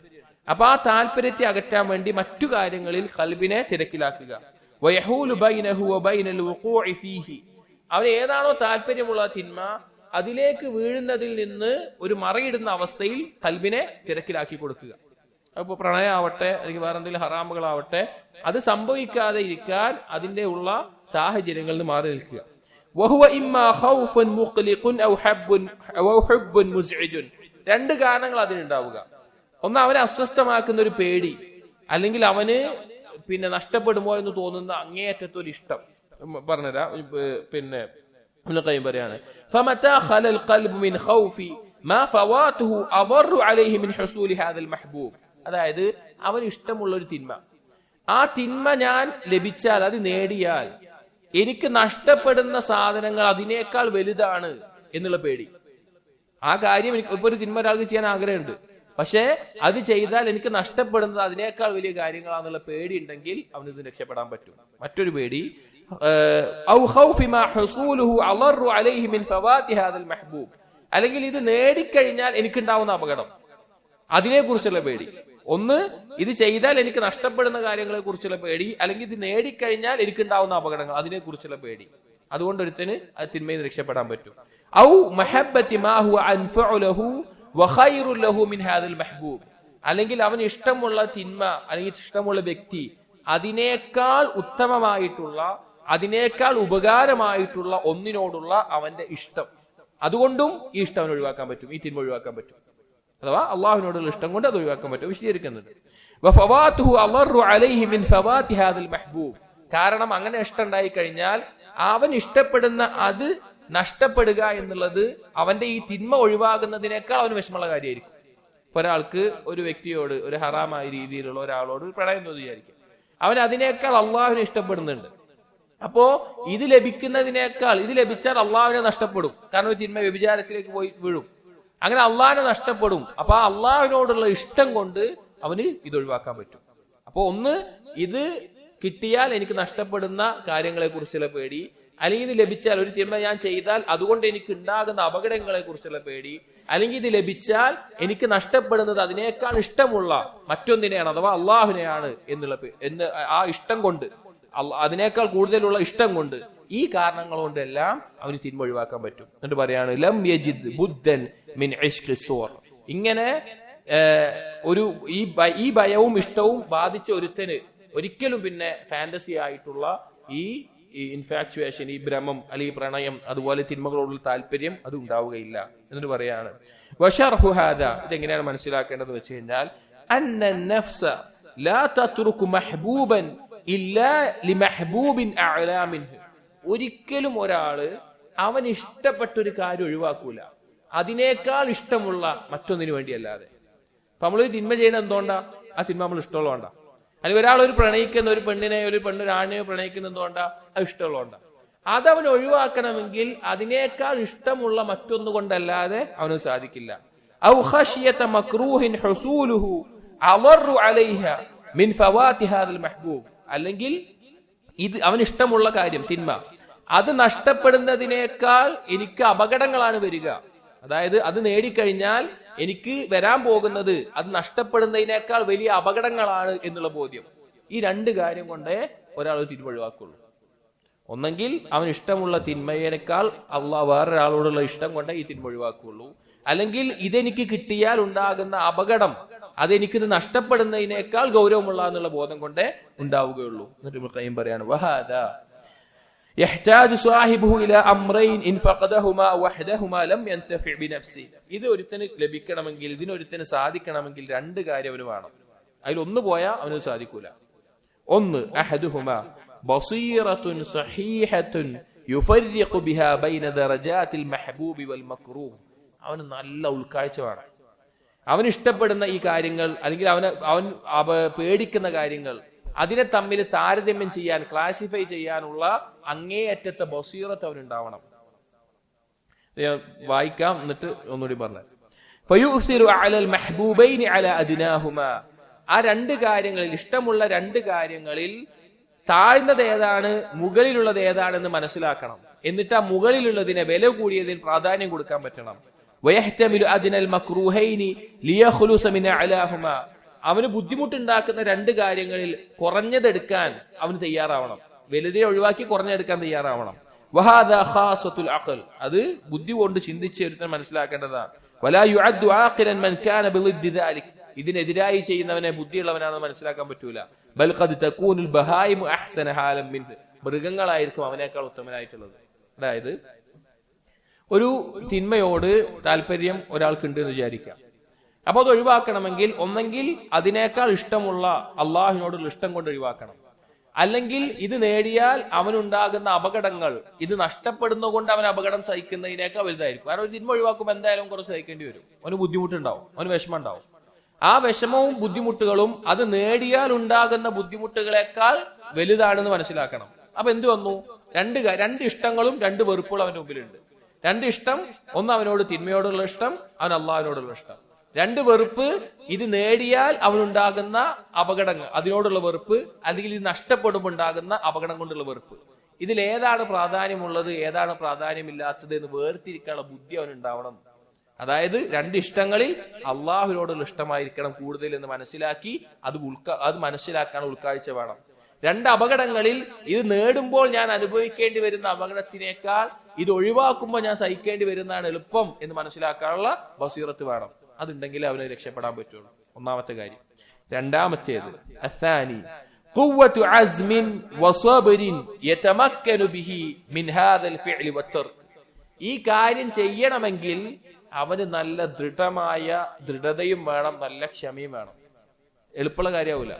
അപ്പൊ ആ താല്പര്യത്തെ അകറ്റാൻ വേണ്ടി മറ്റു കാര്യങ്ങളിൽ കൽബിനെ തിരക്കിലാക്കുക. വയഹൂലു ബൈനഹു വബൈനൽ വുഖൂഇ ഫീഹി. അവന് ഏതാണോ താല്പര്യമുള്ള തിന്മ അതിലേക്ക് വീഴുന്നതിൽ നിന്ന് ഒരു മറയിടുന്ന അവസ്ഥയിൽ കൽബിനെ തിരക്കിലാക്കി കൊടുക്കുക. അപ്പൊ പ്രണയമാവട്ടെ അല്ലെങ്കിൽ വേറെ എന്തെങ്കിലും ഹറാമുകളാവട്ടെ, അത് സംഭവിക്കാതെ ഇരിക്കാൻ അതിന്റെ ഉള്ള സാഹചര്യങ്ങളിൽ നിന്ന് മാറി നിൽക്കുക. വഹുവ ഇമ്മാ ഖൗഫുൻ മുഖ്ലിഖുൻ ഔ ഹുബ്ബുൻ മുസ്ഇജുൻ. രണ്ട് കാരണങ്ങൾ അതിനുണ്ടാവുക. ഒന്ന്, അവനെ അസ്വസ്ഥമാക്കുന്ന ഒരു പേടി, അല്ലെങ്കിൽ അവന് പിന്നെ നഷ്ടപ്പെടുമോ എന്ന് തോന്നുന്ന അങ്ങേയറ്റത്തൊരു ഇഷ്ടം. പറഞ്ഞുതരാം. പിന്നെ പറയാണ് فمتى خلى القلب من خوف ما فواته أضر عليه من حصول هذا المحبوب. അതായത് അവന് ഇഷ്ടമുള്ള ഒരു തിന്മ, ആ തിന്മ ഞാൻ ലഭിച്ചാൽ, അത് നേടിയാൽ എനിക്ക് നഷ്ടപ്പെടുന്ന സാധനങ്ങൾ അതിനേക്കാൾ വലുതാണ് എന്നുള്ള പേടി. ആ കാര്യം എനിക്ക് ഇപ്പൊ ഒരു തിന്മ ഒരാൾക്ക് ചെയ്യാൻ ആഗ്രഹമുണ്ട്, പക്ഷേ അത് ചെയ്താൽ എനിക്ക് നഷ്ടപ്പെടുന്നത് അതിനേക്കാൾ വലിയ കാര്യങ്ങളാണെന്നുള്ള പേടി ഉണ്ടെങ്കിൽ അവന് ഇത് രക്ഷപ്പെടാൻ പറ്റും. മറ്റൊരു പേടി, അല്ലെങ്കിൽ ഇത് നേടിക്കഴിഞ്ഞാൽ എനിക്കുണ്ടാവുന്ന അപകടം, അതിനെ കുറിച്ചുള്ള പേടി. ഒന്ന്, ഇത് ചെയ്താൽ എനിക്ക് നഷ്ടപ്പെടുന്ന കാര്യങ്ങളെ കുറിച്ചുള്ള പേടി, അല്ലെങ്കിൽ ഇത് നേടിക്കഴിഞ്ഞാൽ എനിക്കുണ്ടാവുന്ന അപകടങ്ങൾ, അതിനെ കുറിച്ചുള്ള പേടി. അതുകൊണ്ട് ഒരുത്തന് തിന്മയിൽ രക്ഷപ്പെടാൻ പറ്റും. ഔ മഹബ്ബത്തി മാ ഹുവ അൻഫഉ ലഹു വഖൈറുൻ ലഹു മിൻ ഹാദൽ മഹ്ബൂബ്. അല്ലെങ്കിൽ അവന് ഇഷ്ടമുള്ള തിന്മ അല്ലെങ്കിൽ ഇഷ്ടമുള്ള വ്യക്തി അതിനേക്കാൾ ഉത്തമമായിട്ടുള്ള, അതിനേക്കാൾ ഉപകാരമായിട്ടുള്ള ഒന്നിനോടുള്ള അവന്റെ ഇഷ്ടം, അതുകൊണ്ടും ഈ ഇഷ്ടം അവന് ഒഴിവാക്കാൻ പറ്റും, ഈ തിന്മ ഒഴിവാക്കാൻ പറ്റും. അഥവാ അള്ളാഹുവിനോടുള്ള ഇഷ്ടം കൊണ്ട് അത് ഒഴിവാക്കാൻ പറ്റും. വിശദീകരിക്കുന്നുണ്ട്. കാരണം അങ്ങനെ ഇഷ്ടം ഉണ്ടായി കഴിഞ്ഞാൽ അവൻ ഇഷ്ടപ്പെടുന്ന അത് നഷ്ടപ്പെടുക എന്നുള്ളത് അവന്റെ ഈ തിന്മ ഒഴിവാകുന്നതിനേക്കാൾ അവന് വിഷമമുള്ള കാര്യമായിരിക്കും. ഇപ്പൊ ഒരാൾക്ക് ഒരു വ്യക്തിയോട്, ഒരു ഹറാമായ രീതിയിലുള്ള ഒരാളോട് പ്രണയം തോന്നി വിചാരിക്കും, അവൻ അതിനേക്കാൾ അള്ളാഹുവിനെ ഇഷ്ടപ്പെടുന്നുണ്ട്. അപ്പോ ഇത് ലഭിക്കുന്നതിനേക്കാൾ, ഇത് ലഭിച്ചാൽ അള്ളാഹുവിനെ നഷ്ടപ്പെടും, കാരണം ഒരു തിന്മ വ്യഭിചാരത്തിലേക്ക് പോയി വീഴും, അങ്ങനെ അള്ളാഹിനെ നഷ്ടപ്പെടും. അപ്പൊ ആ അള്ളാഹുവിനോടുള്ള ഇഷ്ടം കൊണ്ട് അവന് ഇത് ഒഴിവാക്കാൻ പറ്റും. അപ്പൊ ഒന്ന്, ഇത് കിട്ടിയാൽ എനിക്ക് നഷ്ടപ്പെടുന്ന കാര്യങ്ങളെ കുറിച്ചുള്ള പേടി, അല്ലെങ്കിൽ ഇത് ലഭിച്ചാൽ, ഒരു തിന്മ ഞാൻ ചെയ്താൽ അതുകൊണ്ട് എനിക്ക് ഉണ്ടാകുന്ന അപകടങ്ങളെ കുറിച്ചുള്ള പേടി, അല്ലെങ്കിൽ ഇത് ലഭിച്ചാൽ എനിക്ക് നഷ്ടപ്പെടുന്നത് അതിനേക്കാൾ ഇഷ്ടമുള്ള മറ്റൊന്നിനെയാണ്, അഥവാ അള്ളാഹുവിനെയാണ് എന്ന് ആ ഇഷ്ടം കൊണ്ട്, അതിനേക്കാൾ കൂടുതലുള്ള ഇഷ്ടം കൊണ്ട്, ഈ കാരണങ്ങൾ കൊണ്ടെല്ലാം അവന് തിന്മ ഒഴിവാക്കാൻ പറ്റും. എന്നിട്ട് പറയാണ് ലം യജിദ് ബുദ്ദൻ മിൻ ഇശ്ഖി സൂർ. ഇങ്ങനെ ഒരു ഈ ഭയവും ഇഷ്ടവും ബാധിച്ച ഒരുത്തന് ഒരിക്കലും പിന്നെ ഫാന്റസി ആയിട്ടുള്ള ഈ ഇൻഫാക്ച്വേഷൻ, ഈ ഭ്രമം അല്ലെങ്കിൽ പ്രണയം, അതുപോലെ തിന്മകളോടുള്ള താല്പര്യം അത് ഉണ്ടാവുകയില്ല. എന്നിട്ട് പറയാണ് വശർഹു ഹാദാ. ഇതെങ്ങനെയാണ് മനസ്സിലാക്കേണ്ടത് വെച്ച് കഴിഞ്ഞാൽ, അന്ന നഫ്സ ലാ തത്റുകു മഹ്ബൂബൻ ഇല്ലാ ലിമഹ്ബൂബിൻ അഅലാ മിൻഹു. ഒരിക്കലും ഒരാള് അവൻ ഇഷ്ടപ്പെട്ട ഒരു കാര്യം ഒഴിവാക്കൂല അതിനേക്കാൾ ഇഷ്ടമുള്ള മറ്റൊന്നിനു വേണ്ടിയല്ലാതെ. അപ്പൊ നമ്മളൊരു തിന്മ ചെയ്യുന്നത് എന്തുകൊണ്ടാ? ആ തിന്മ നമ്മൾ ഇഷ്ടമുള്ളതുകൊണ്ടാ. അല്ലെങ്കിൽ ഒരാൾ ഒരു പ്രണയിക്കുന്ന ഒരു പെണ്ണിനെ, ഒരു പെണ്ണൊരാണിനെ പ്രണയിക്കുന്ന എന്തുകൊണ്ടാ? അത് ഇഷ്ടമുള്ളതുകൊണ്ടാ. അതവൻ ഒഴിവാക്കണമെങ്കിൽ അതിനേക്കാൾ ഇഷ്ടമുള്ള മറ്റൊന്നു കൊണ്ടല്ലാതെ അവന് സാധിക്കില്ല. ഔ ഖശിയത മക്റൂഹിൻ ഹുസൂലുഹു അളറു അലൈഹ മിൻ ഫവാതി ഹാദൽ മഹ്ബൂബ്. അല്ലെങ്കിൽ ഇത് അവൻ ഇഷ്ടമുള്ള കാര്യം, തിന്മ, അത് നഷ്ടപ്പെടുന്നതിനേക്കാൾ എനിക്ക് അപകടങ്ങളാണ് വരിക. അതായത് അത് നേടിക്കഴിഞ്ഞാൽ എനിക്ക് വരാൻ പോകുന്നത് അത് നഷ്ടപ്പെടുന്നതിനേക്കാൾ വലിയ അപകടങ്ങളാണ് എന്നുള്ള ബോധ്യം. ഈ രണ്ട് കാര്യം കൊണ്ടേ ഒരാൾ തിന്മ ഒഴിവാക്കുള്ളൂ. ഒന്നെങ്കിൽ അവൻ ഇഷ്ടമുള്ള തിന്മയേക്കാൾ വേറൊരാളോടുള്ള ഇഷ്ടം കൊണ്ടേ ഈ തിന്മ ഒഴിവാക്കുള്ളൂ, അല്ലെങ്കിൽ ഇതെനിക്ക് കിട്ടിയാൽ ഉണ്ടാകുന്ന അപകടം അതെനിക്കിത് നഷ്ടപ്പെടുന്നതിനേക്കാൾ ഗൗരവമുള്ള എന്നുള്ള ബോധം കൊണ്ടേ ഉണ്ടാവുകയുള്ളൂ. എന്നിട്ട് ഇബ്നു ഖയ്യിം പറയാണ് വഹാദാ യഹ്താജു സാഹിബുഹു ഇലാ അംറൈൻ ഇൻ ഫഖദഹുമാ വഹദഹുമാ ലം യൻതഫി ബിനഫ്സി. ഇത് ഒരുത്തന് ലഭിക്കണമെങ്കിൽ, ഇതിനൊരുത്തന് സാധിക്കണമെങ്കിൽ രണ്ട് കാര്യം അവന് വേണം. അതിലൊന്ന് പോയാൽ അവന് സാധിക്കൂല. ഒന്ന്, അഹദുഹുമാ ബസീറത്തുൻ സഹീഹത്തുൻ യുഫർരിഖു ബിഹാ ബൈന ദറജാതിൽ മഹ്ബൂബി വൽ മക്റൂഹ്. അവന് നല്ല ഉൾക്കാഴ്ച വേണം. അവൻ ഇഷ്ടപ്പെടുന്ന ഈ കാര്യങ്ങൾ, അല്ലെങ്കിൽ അവൻ പേടിക്കുന്ന കാര്യങ്ങൾ, അതിനെ തമ്മിൽ താരതമ്യം ചെയ്യാൻ, ക്ലാസിഫൈ ചെയ്യാനുള്ള അങ്ങേയറ്റത്തെ ബസീറത്ത് അവനുണ്ടാവണം. വായിക്കാം, എന്നിട്ട് ഒന്നുകൂടി പറഞ്ഞു. ഫയുസിറു അലൽ മഹ്ബൂബൈനി അലാ അദ്നാഹുമാ. ആ രണ്ട് കാര്യങ്ങളിൽ, ഇഷ്ടമുള്ള രണ്ട് കാര്യങ്ങളിൽ താഴ്ന്നത് ഏതാണ്, മുകളിലുള്ളത് ഏതാണെന്ന് മനസ്സിലാക്കണം. എന്നിട്ട് ആ മുകളിലുള്ളതിനെ, വില കൂടിയതിന് പ്രാധാന്യം കൊടുക്കാൻ പറ്റണം. വയഹ്തമിലു അദ്നൽ മക്റൂഹൈനി ലിയഖ്ലുസ മിൻ അലാഹുമാ. അവന് ബുദ്ധിമുട്ടുണ്ടാക്കുന്ന രണ്ട് കാര്യങ്ങളിൽ കുറഞ്ഞതെടുക്കാൻ അവന് തയ്യാറാവണം. വലുതിനെ ഒഴിവാക്കി കുറഞ്ഞെടുക്കാൻ തയ്യാറാവണം. വഹാദാ ഖാസത്തുൽ അഖൽ. അത് ബുദ്ധി കൊണ്ട് ചിന്തിച്ച് ഒരുത്തൻ മനസ്സിലാക്കേണ്ടതാണ്. വലാ യുഅദ്ദു ആഖിലൻ മൻ കാന ബിളിദ്ദി ദാലിക്. ഇതിനെതിരായി ചെയ്യുന്നവനെ ബുദ്ധിയുള്ളവനാണെന്ന് മനസ്സിലാക്കാൻ പറ്റൂല. ബൽ ഖദ് തകൂനുൽ ബഹായിമു അഹ്സന ഹാലൻ മിൻഹു. മൃഗങ്ങളായിരിക്കും അവനേക്കാൾ ഉത്തമനായിട്ടുള്ളത്. അതായത് ഒരു തിന്മയോട് താല്പര്യം ഒരാൾക്കുണ്ട് എന്ന് വിചാരിക്കാം. അപ്പൊ അത് ഒഴിവാക്കണമെങ്കിൽ ഒന്നെങ്കിൽ അതിനേക്കാൾ ഇഷ്ടമുള്ള അള്ളാഹുവിനോടുള്ള ഇഷ്ടം കൊണ്ട് ഒഴിവാക്കണം, അല്ലെങ്കിൽ ഇത് നേടിയാൽ അവനുണ്ടാകുന്ന അപകടങ്ങൾ ഇത് നഷ്ടപ്പെടുന്ന കൊണ്ട് അവൻ അപകടം സഹിക്കുന്നതിനേക്കാൾ വലുതായിരിക്കും. കാരണം ഒരു തിന്മ ഒഴിവാക്കുമ്പോൾ എന്തായാലും കുറച്ച് സഹിക്കേണ്ടി വരും, അവന് ബുദ്ധിമുട്ടുണ്ടാവും, അവന് വിഷമം ഉണ്ടാവും. ആ വിഷമവും ബുദ്ധിമുട്ടുകളും അത് നേടിയാൽ ഉണ്ടാകുന്ന ബുദ്ധിമുട്ടുകളെക്കാൾ വലുതാണെന്ന് മനസ്സിലാക്കണം. അപ്പൊ എന്ത് വന്നു? രണ്ട് ഇഷ്ടങ്ങളും രണ്ട് വെറുപ്പുകളും അവന്റെ മുമ്പിലുണ്ട്. രണ്ട് ഇഷ്ടം, ഒന്ന് അവനോട് തിന്മയോടുള്ള ഇഷ്ടം, അവൻ അള്ളാഹുവിനോടുള്ള ഇഷ്ടം. രണ്ട് വെറുപ്പ്, ഇത് നേടിയാൽ അവനുണ്ടാകുന്ന അപകടങ്ങൾ അതിനോടുള്ള വെറുപ്പ്, അല്ലെങ്കിൽ ഇത് നഷ്ടപ്പെടുമ്പോൾ ഉണ്ടാകുന്ന അപകടം കൊണ്ടുള്ള വെറുപ്പ്. ഇതിലേതാണ് പ്രാധാന്യമുള്ളത്, ഏതാണ് പ്രാധാന്യമില്ലാത്തത് എന്ന് വേർതിരിക്കാനുള്ള ബുദ്ധി അവനുണ്ടാവണം. അതായത് രണ്ട് ഇഷ്ടങ്ങളിൽ അള്ളാഹുവിനോടുള്ള ഇഷ്ടമായിരിക്കണം കൂടുതൽ എന്ന് മനസ്സിലാക്കി അത് മനസ്സിലാക്കാൻ ഉൾക്കാഴ്ച വേണം. രണ്ട് അപകടങ്ങളിൽ ഇത് നേടുമ്പോൾ ഞാൻ അനുഭവിക്കേണ്ടി വരുന്ന അപകടത്തിനേക്കാൾ ഇത് ഒഴിവാക്കുമ്പോൾ ഞാൻ സഹിക്കേണ്ടി വരുന്നതാണ് എളുപ്പം എന്ന് മനസ്സിലാക്കാനുള്ള ബസീറത്ത് വേണം. അതുണ്ടെങ്കിൽ അവന് രക്ഷപ്പെടാൻ പറ്റുള്ളൂ. ഒന്നാമത്തെ കാര്യം. രണ്ടാമത്തേത് അസാനി ഖുവ്വത്തു അസ്മിൻ വസബ്രിൻ യതമക്കനു ബിഹി മിൻ ഹാദൽ ഫിഅലി വത്തർക്ക്. ഈ കാര്യം ചെയ്യണമെങ്കിൽ അവന് നല്ല ദൃഢതയും വേണം, നല്ല ക്ഷമയും വേണം. എളുപ്പമുള്ള കാര്യമാവില്ല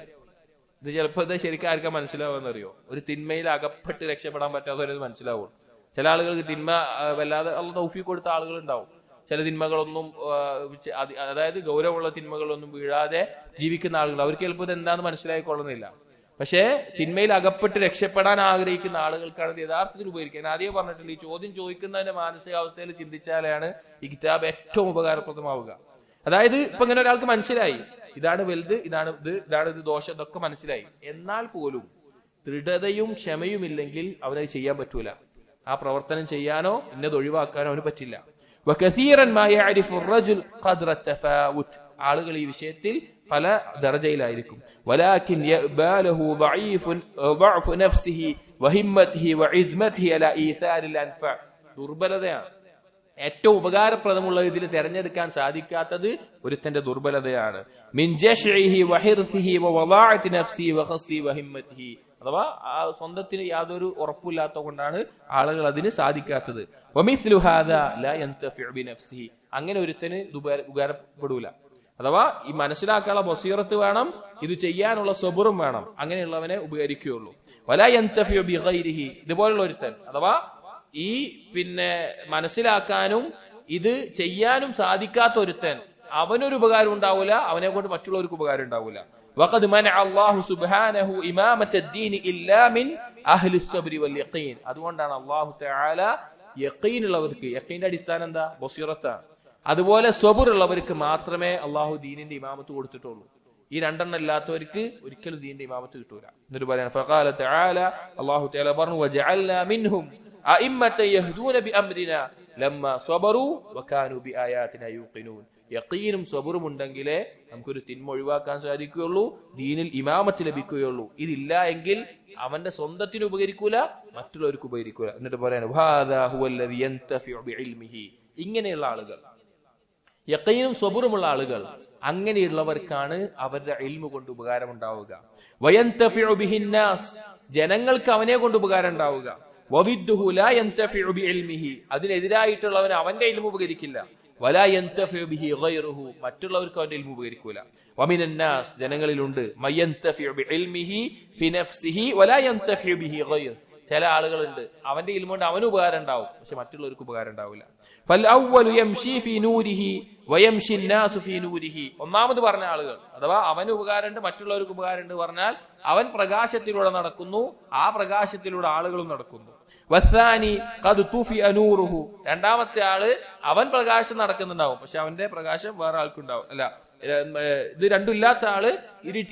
ഇത്. ചിലപ്പോൾ ഇത് ശരിക്കും ആർക്കാ മനസ്സിലാവുമെന്നറിയോ? ഒരു തിന്മയിൽ അകപ്പെട്ട് രക്ഷപ്പെടാൻ പറ്റാത്തവരത് മനസ്സിലാവുള്ളൂ. ചില ആളുകൾക്ക് തിന്മ വല്ലാതെ തൗഫീഖ് കൊടുത്ത ആളുകൾ ഉണ്ടാവും. ചില തിന്മകളൊന്നും അതായത് ഗൗരവമുള്ള തിന്മകളൊന്നും വീഴാതെ ജീവിക്കുന്ന ആളുകൾ, അവർക്ക് ചിലപ്പോൾ ഇത് എന്താന്ന് മനസ്സിലായിക്കൊള്ളുന്നില്ല. പക്ഷേ തിന്മയിൽ അകപ്പെട്ട് രക്ഷപ്പെടാൻ ആഗ്രഹിക്കുന്ന ആളുകൾക്കാണ് ഇത് യഥാർത്ഥത്തിൽ ഉപകരിക്കുക. ഞാൻ ആദ്യം പറഞ്ഞിട്ടില്ല, ഈ ചോദ്യം ചോദിക്കുന്നതിന്റെ മാനസികാവസ്ഥയിൽ ചിന്തിച്ചാലാണ് ഈ കിതാബ് ഏറ്റവും ഉപകാരപ്രദമാവുക. അതായത് ഇപ്പൊ ഇങ്ങനെ ഒരാൾക്ക് മനസ്സിലായി ഇതാണ് വലുത്, ഇതാണ് ഇത് ദോഷം, ഇതൊക്കെ മനസ്സിലായി. എന്നാൽ പോലും ദൃഢതയും ക്ഷമയും ഇല്ലെങ്കിൽ അവനത് ചെയ്യാൻ പറ്റൂല. ആ പ്രവർത്തനം ചെയ്യാനോ ഇന്നത് ഒഴിവാക്കാനോ അവന് പറ്റില്ല. ആളുകൾ ഈ വിഷയത്തിൽ പല ദർജയിലായിരിക്കും. വലാകിൻ യഅബാലഹു ضعف نفسه وهمته وعزمته على ايثار الانفع. ദുർബലതയാണ്. ഏറ്റവും ഉപകാരപ്രദമുള്ള ഇതിൽ തിരഞ്ഞെടുക്കാൻ സാധിക്കാത്തത് ഒരുത്തന്റെ ദുർബലതയാണ്. മിൻ ജശ്ഇഹി വഹിർസിഹി വവളാഅതി നഫ്സിഹി വഖസ്രി വഹിമ്മതിഹി. അഥവാ ആ സ്വന്തത്തിന് യാതൊരു ഉറപ്പില്ലാത്ത കൊണ്ടാണ് ആളുകൾ അതിന് സാധിക്കാത്തത്. വമിസ്ലു ഹാദാ ലാ യൻതഫിഉ ബിനഫ്സിഹി. അങ്ങനെ ഒരുത്തന് ഉപകാരപ്പെടൂല. അഥവാ ഈ മനസ്സിലാക്കാനുള്ള ബസീറത്ത് വേണം, ഇത് ചെയ്യാനുള്ള സബറും വേണം. അങ്ങനെയുള്ളവനെ ഉപകരിക്കുകയുള്ളൂ. വലാ യൻതഫിഉ ബിഗൈരിഹി. ഇതുപോലുള്ള ഒരുത്തൻ അഥവാ ഈ മനസ്സിലാക്കാനും ഇത് ചെയ്യാനും സാധിക്കാത്ത ഒരുത്തൻ, അവനൊരു ഉപകാരം ഉണ്ടാവില്ല, അവനെ കൊണ്ട് മറ്റുള്ളവർക്ക് ഉപകാരം ഉണ്ടാവില്ല. വഖദ് മനഅ അല്ലാഹു സുബ്ഹാനഹു ഇമാമത്തദ്ദീൻ ഇല്ലാ മിൻ അഹ്ലി സ്സബ്രി വൽ യഖീൻ. അതുകൊണ്ടാണ് അല്ലാഹു തആല യഖീനുള്ളവർക്ക്, യഖീന്റെ അടിസ്ഥാനം എന്താ? ബസീറത്താണ്. അതുപോലെ സബർ ഉള്ളവർക്ക് മാത്രമേ അള്ളാഹു ദീനിന്റെ ഇമാമത്ത് കൊടുത്തിട്ടുള്ളൂ. ഈ രണ്ടെണ്ണം ഇല്ലാത്തവർക്ക് ഒരിക്കലും ദീനിന്റെ ഇമാമത്ത് കിട്ടൂല. എന്നിട്ട് പറയാൻ ഫഖാല തആല, അല്ലാഹു തആല പറഞ്ഞു വജഅൽനാ മിൻഹും അഇമ്മത്തൻ യഹ്ദൂന ബിഅംരിനാ ലമ്മാ സബറു വകാനൂ ബിആയാതിനാ യൂഖിനൂൻ. യഖീനും സബറും ഉണ്ടെങ്കിലേ നമുക്കൊരു തിന്മ ഒഴിവാക്കാൻ സാധിക്കുകയുള്ളൂ, ദീനിൽ ഇമാമത്ത് ലഭിക്കുകയുള്ളൂ. ഇതില്ല എങ്കിൽ അവന്റെ സ്വന്തത്തിന് ഉപകരിക്കൂല, മറ്റുള്ളവർക്ക് ഉപകരിക്കൂല. എന്നിട്ട് പറയാൻ വഹാദാ ഹുവല്ലദീ യൻതഫിഉ ബിഇൽമിഹി. ഇങ്ങനെയുള്ള ആളുകൾ, യഖീനും സബറുമുള്ള ആളുകൾ, അങ്ങനെയുള്ളവർക്കാണ് അവരുടെ ഇൽമു കൊണ്ട് ഉപകാരം ഉണ്ടാവുക. വയൻതഫിഉ ബിഹിന്നാസ്. ജനങ്ങൾക്ക് അവനെ കൊണ്ട് ഉപകാരം ഉണ്ടാവുക. വവിദ്ദുഹു ലാ യൻതഫിഉ ബിഇൽമിഹി. അതിനെതിരായിട്ടുള്ളവന് അവന്റെ ഇൽമു ഉപകരിക്കില്ല. വലാ യൻതഫിഉ ബിഹി ഗൈറുഹു. മറ്റുള്ളവർക്ക് അവന്റെ ഇൽമു ഉപകരിക്കൂല. വമിനന്നാസ്. ജനങ്ങളിലുണ്ട് മയൻതഫിഉ ബിഇൽമിഹി ഫി നഫ്സിഹി വലാ യൻതഫിഉ ബിഹി ഗൈർ. ചില ആളുകളുണ്ട് അവന്റെ ഇൽമു കൊണ്ട് അവന് ഉപകാരം ഉണ്ടാവും, പക്ഷെ മറ്റുള്ളവർക്ക് ഉപകാരം ഉണ്ടാവില്ല. ഫൽ അവ്വലു യംശി ഫീ നൂരിഹി വയംശി അന്നാസു ഫീ നൂരിഹി. ഒന്നാമത് പറഞ്ഞ ആളുകൾ അഥവാ അവന് ഉപകാരമുണ്ട് മറ്റുള്ളവർക്ക് ഉപകാരമുണ്ട് പറഞ്ഞാൽ അവൻ പ്രകാശത്തിലൂടെ നടക്കുന്നു, ആ പ്രകാശത്തിലൂടെ ആളുകളും നടക്കുന്നു. വസ്സാനി ഖദ് തുഫിഅ നൂറുഹു. രണ്ടാമത്തെ ആള് അവൻ പ്രകാശം നടക്കുന്നുണ്ടാവും, പക്ഷെ അവന്റെ പ്രകാശം വേറെ ആൾക്കുണ്ടാവും. അല്ല, ഇത് രണ്ടും ഇല്ലാത്ത ആള്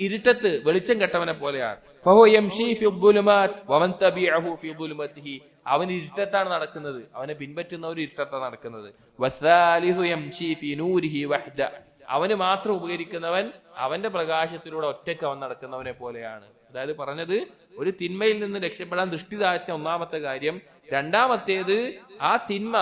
ഇരുട്ടത്ത് വെളിച്ചം കെട്ടവനെ പോലെയാണ്. ഫഹുവ യംശി ഫി ദുലുമാത് വമൻ തബിഅഹു ഫി ദുലുമതിഹി. അവൻ ഇരുട്ടത്താണ് നടക്കുന്നത്, അവനെ പിൻപറ്റുന്നവർ ഇരുട്ടത്താണ് നടക്കുന്നത്. വസ്സാലിസു യംശി ഫി നൂരിഹി വഹ്ദ. അവന് മാത്രം ഉപകരിക്കുന്നവൻ അവന്റെ പ്രകാശത്തിലൂടെ ഒറ്റയ്ക്ക് അവൻ നടക്കുന്നവനെ പോലെയാണ്. അതായത് പറഞ്ഞത് ഒരു തിന്മയിൽ നിന്ന് രക്ഷപ്പെടാൻ ദൃഷ്ടി താഴ്ത്തിയ ഒന്നാമത്തെ കാര്യം. രണ്ടാമത്തേത് ആ തിന്മ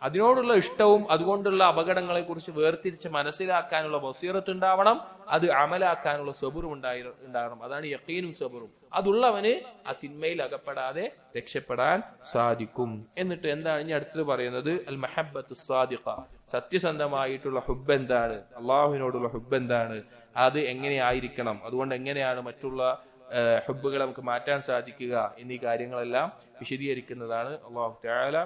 അതിനോടുള്ള ഇഷ്ടവും അതുകൊണ്ടുള്ള അപകടങ്ങളെ കുറിച്ച് വേർതിരിച്ച് മനസ്സിലാക്കാനുള്ള ബസീറത്ത് ഉണ്ടാവണം. അത് അമലാക്കാനുള്ള സബറും ഉണ്ടാകണം. അതാണ് യഖീനും സബറും. അതുള്ളവന് ആ തിന്മയിൽ അകപ്പെടാതെ രക്ഷപ്പെടാൻ സാധിക്കും. എന്നിട്ട് എന്താണ് ഇനി അടുത്തത് പറയുന്നത്? അൽ മഹബ്ബത്തു സാദിഖ, സത്യസന്ധമായിട്ടുള്ള ഹുബ്ബ് എന്താണ്, അള്ളാഹുവിനോടുള്ള ഹുബ്ബ് എന്താണ്, അത് എങ്ങനെയായിരിക്കണം, അതുകൊണ്ട് എങ്ങനെയാണ് മറ്റുള്ള ഹുബ്ബുകളെ നമുക്ക് മാറ്റാൻ സാധിക്കുക എന്നീ കാര്യങ്ങളെല്ലാം വിശദീകരിക്കുന്നതാണ്. അല്ലാഹു തആല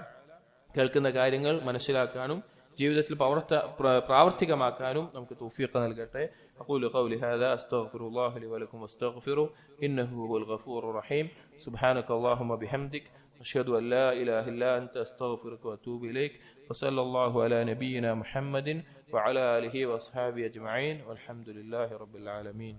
കേൾക്കുന്ന കാര്യങ്ങൾ മനസ്സിലാക്കാനും ജീവിതത്തിൽ പ്രാവർത്തികമാക്കാനും നമുക്ക് തൗഫീഖ് നൽകട്ടെ. അഖൂലു ഖൗലി ഹാദാ അസ്തഗ്ഫിറുല്ലാഹ ലി വലക്കും വസ്തഗ്ഫിറു ഇന്നഹു ഹുവൽ ഗഫൂറുർ റഹീം. സുബ്ഹാനകല്ലാഹുമ്മ ബിഹംദിക് അഷ്ഹദു അൻ ലാ ഇലാഹ ഇല്ലാ അൻത അസ്തഗ്ഫിറുക വഅതൂബു ഇലൈക്. വസല്ലല്ലാഹു അലാ നബിയിനാ മുഹമ്മദിൻ വഅലാ ആലിഹി വഅസ്ഹാബിഹി അജ്മഈൻ വൽഹംദുലില്ലാഹി റബ്ബിൽ ആലമീൻ.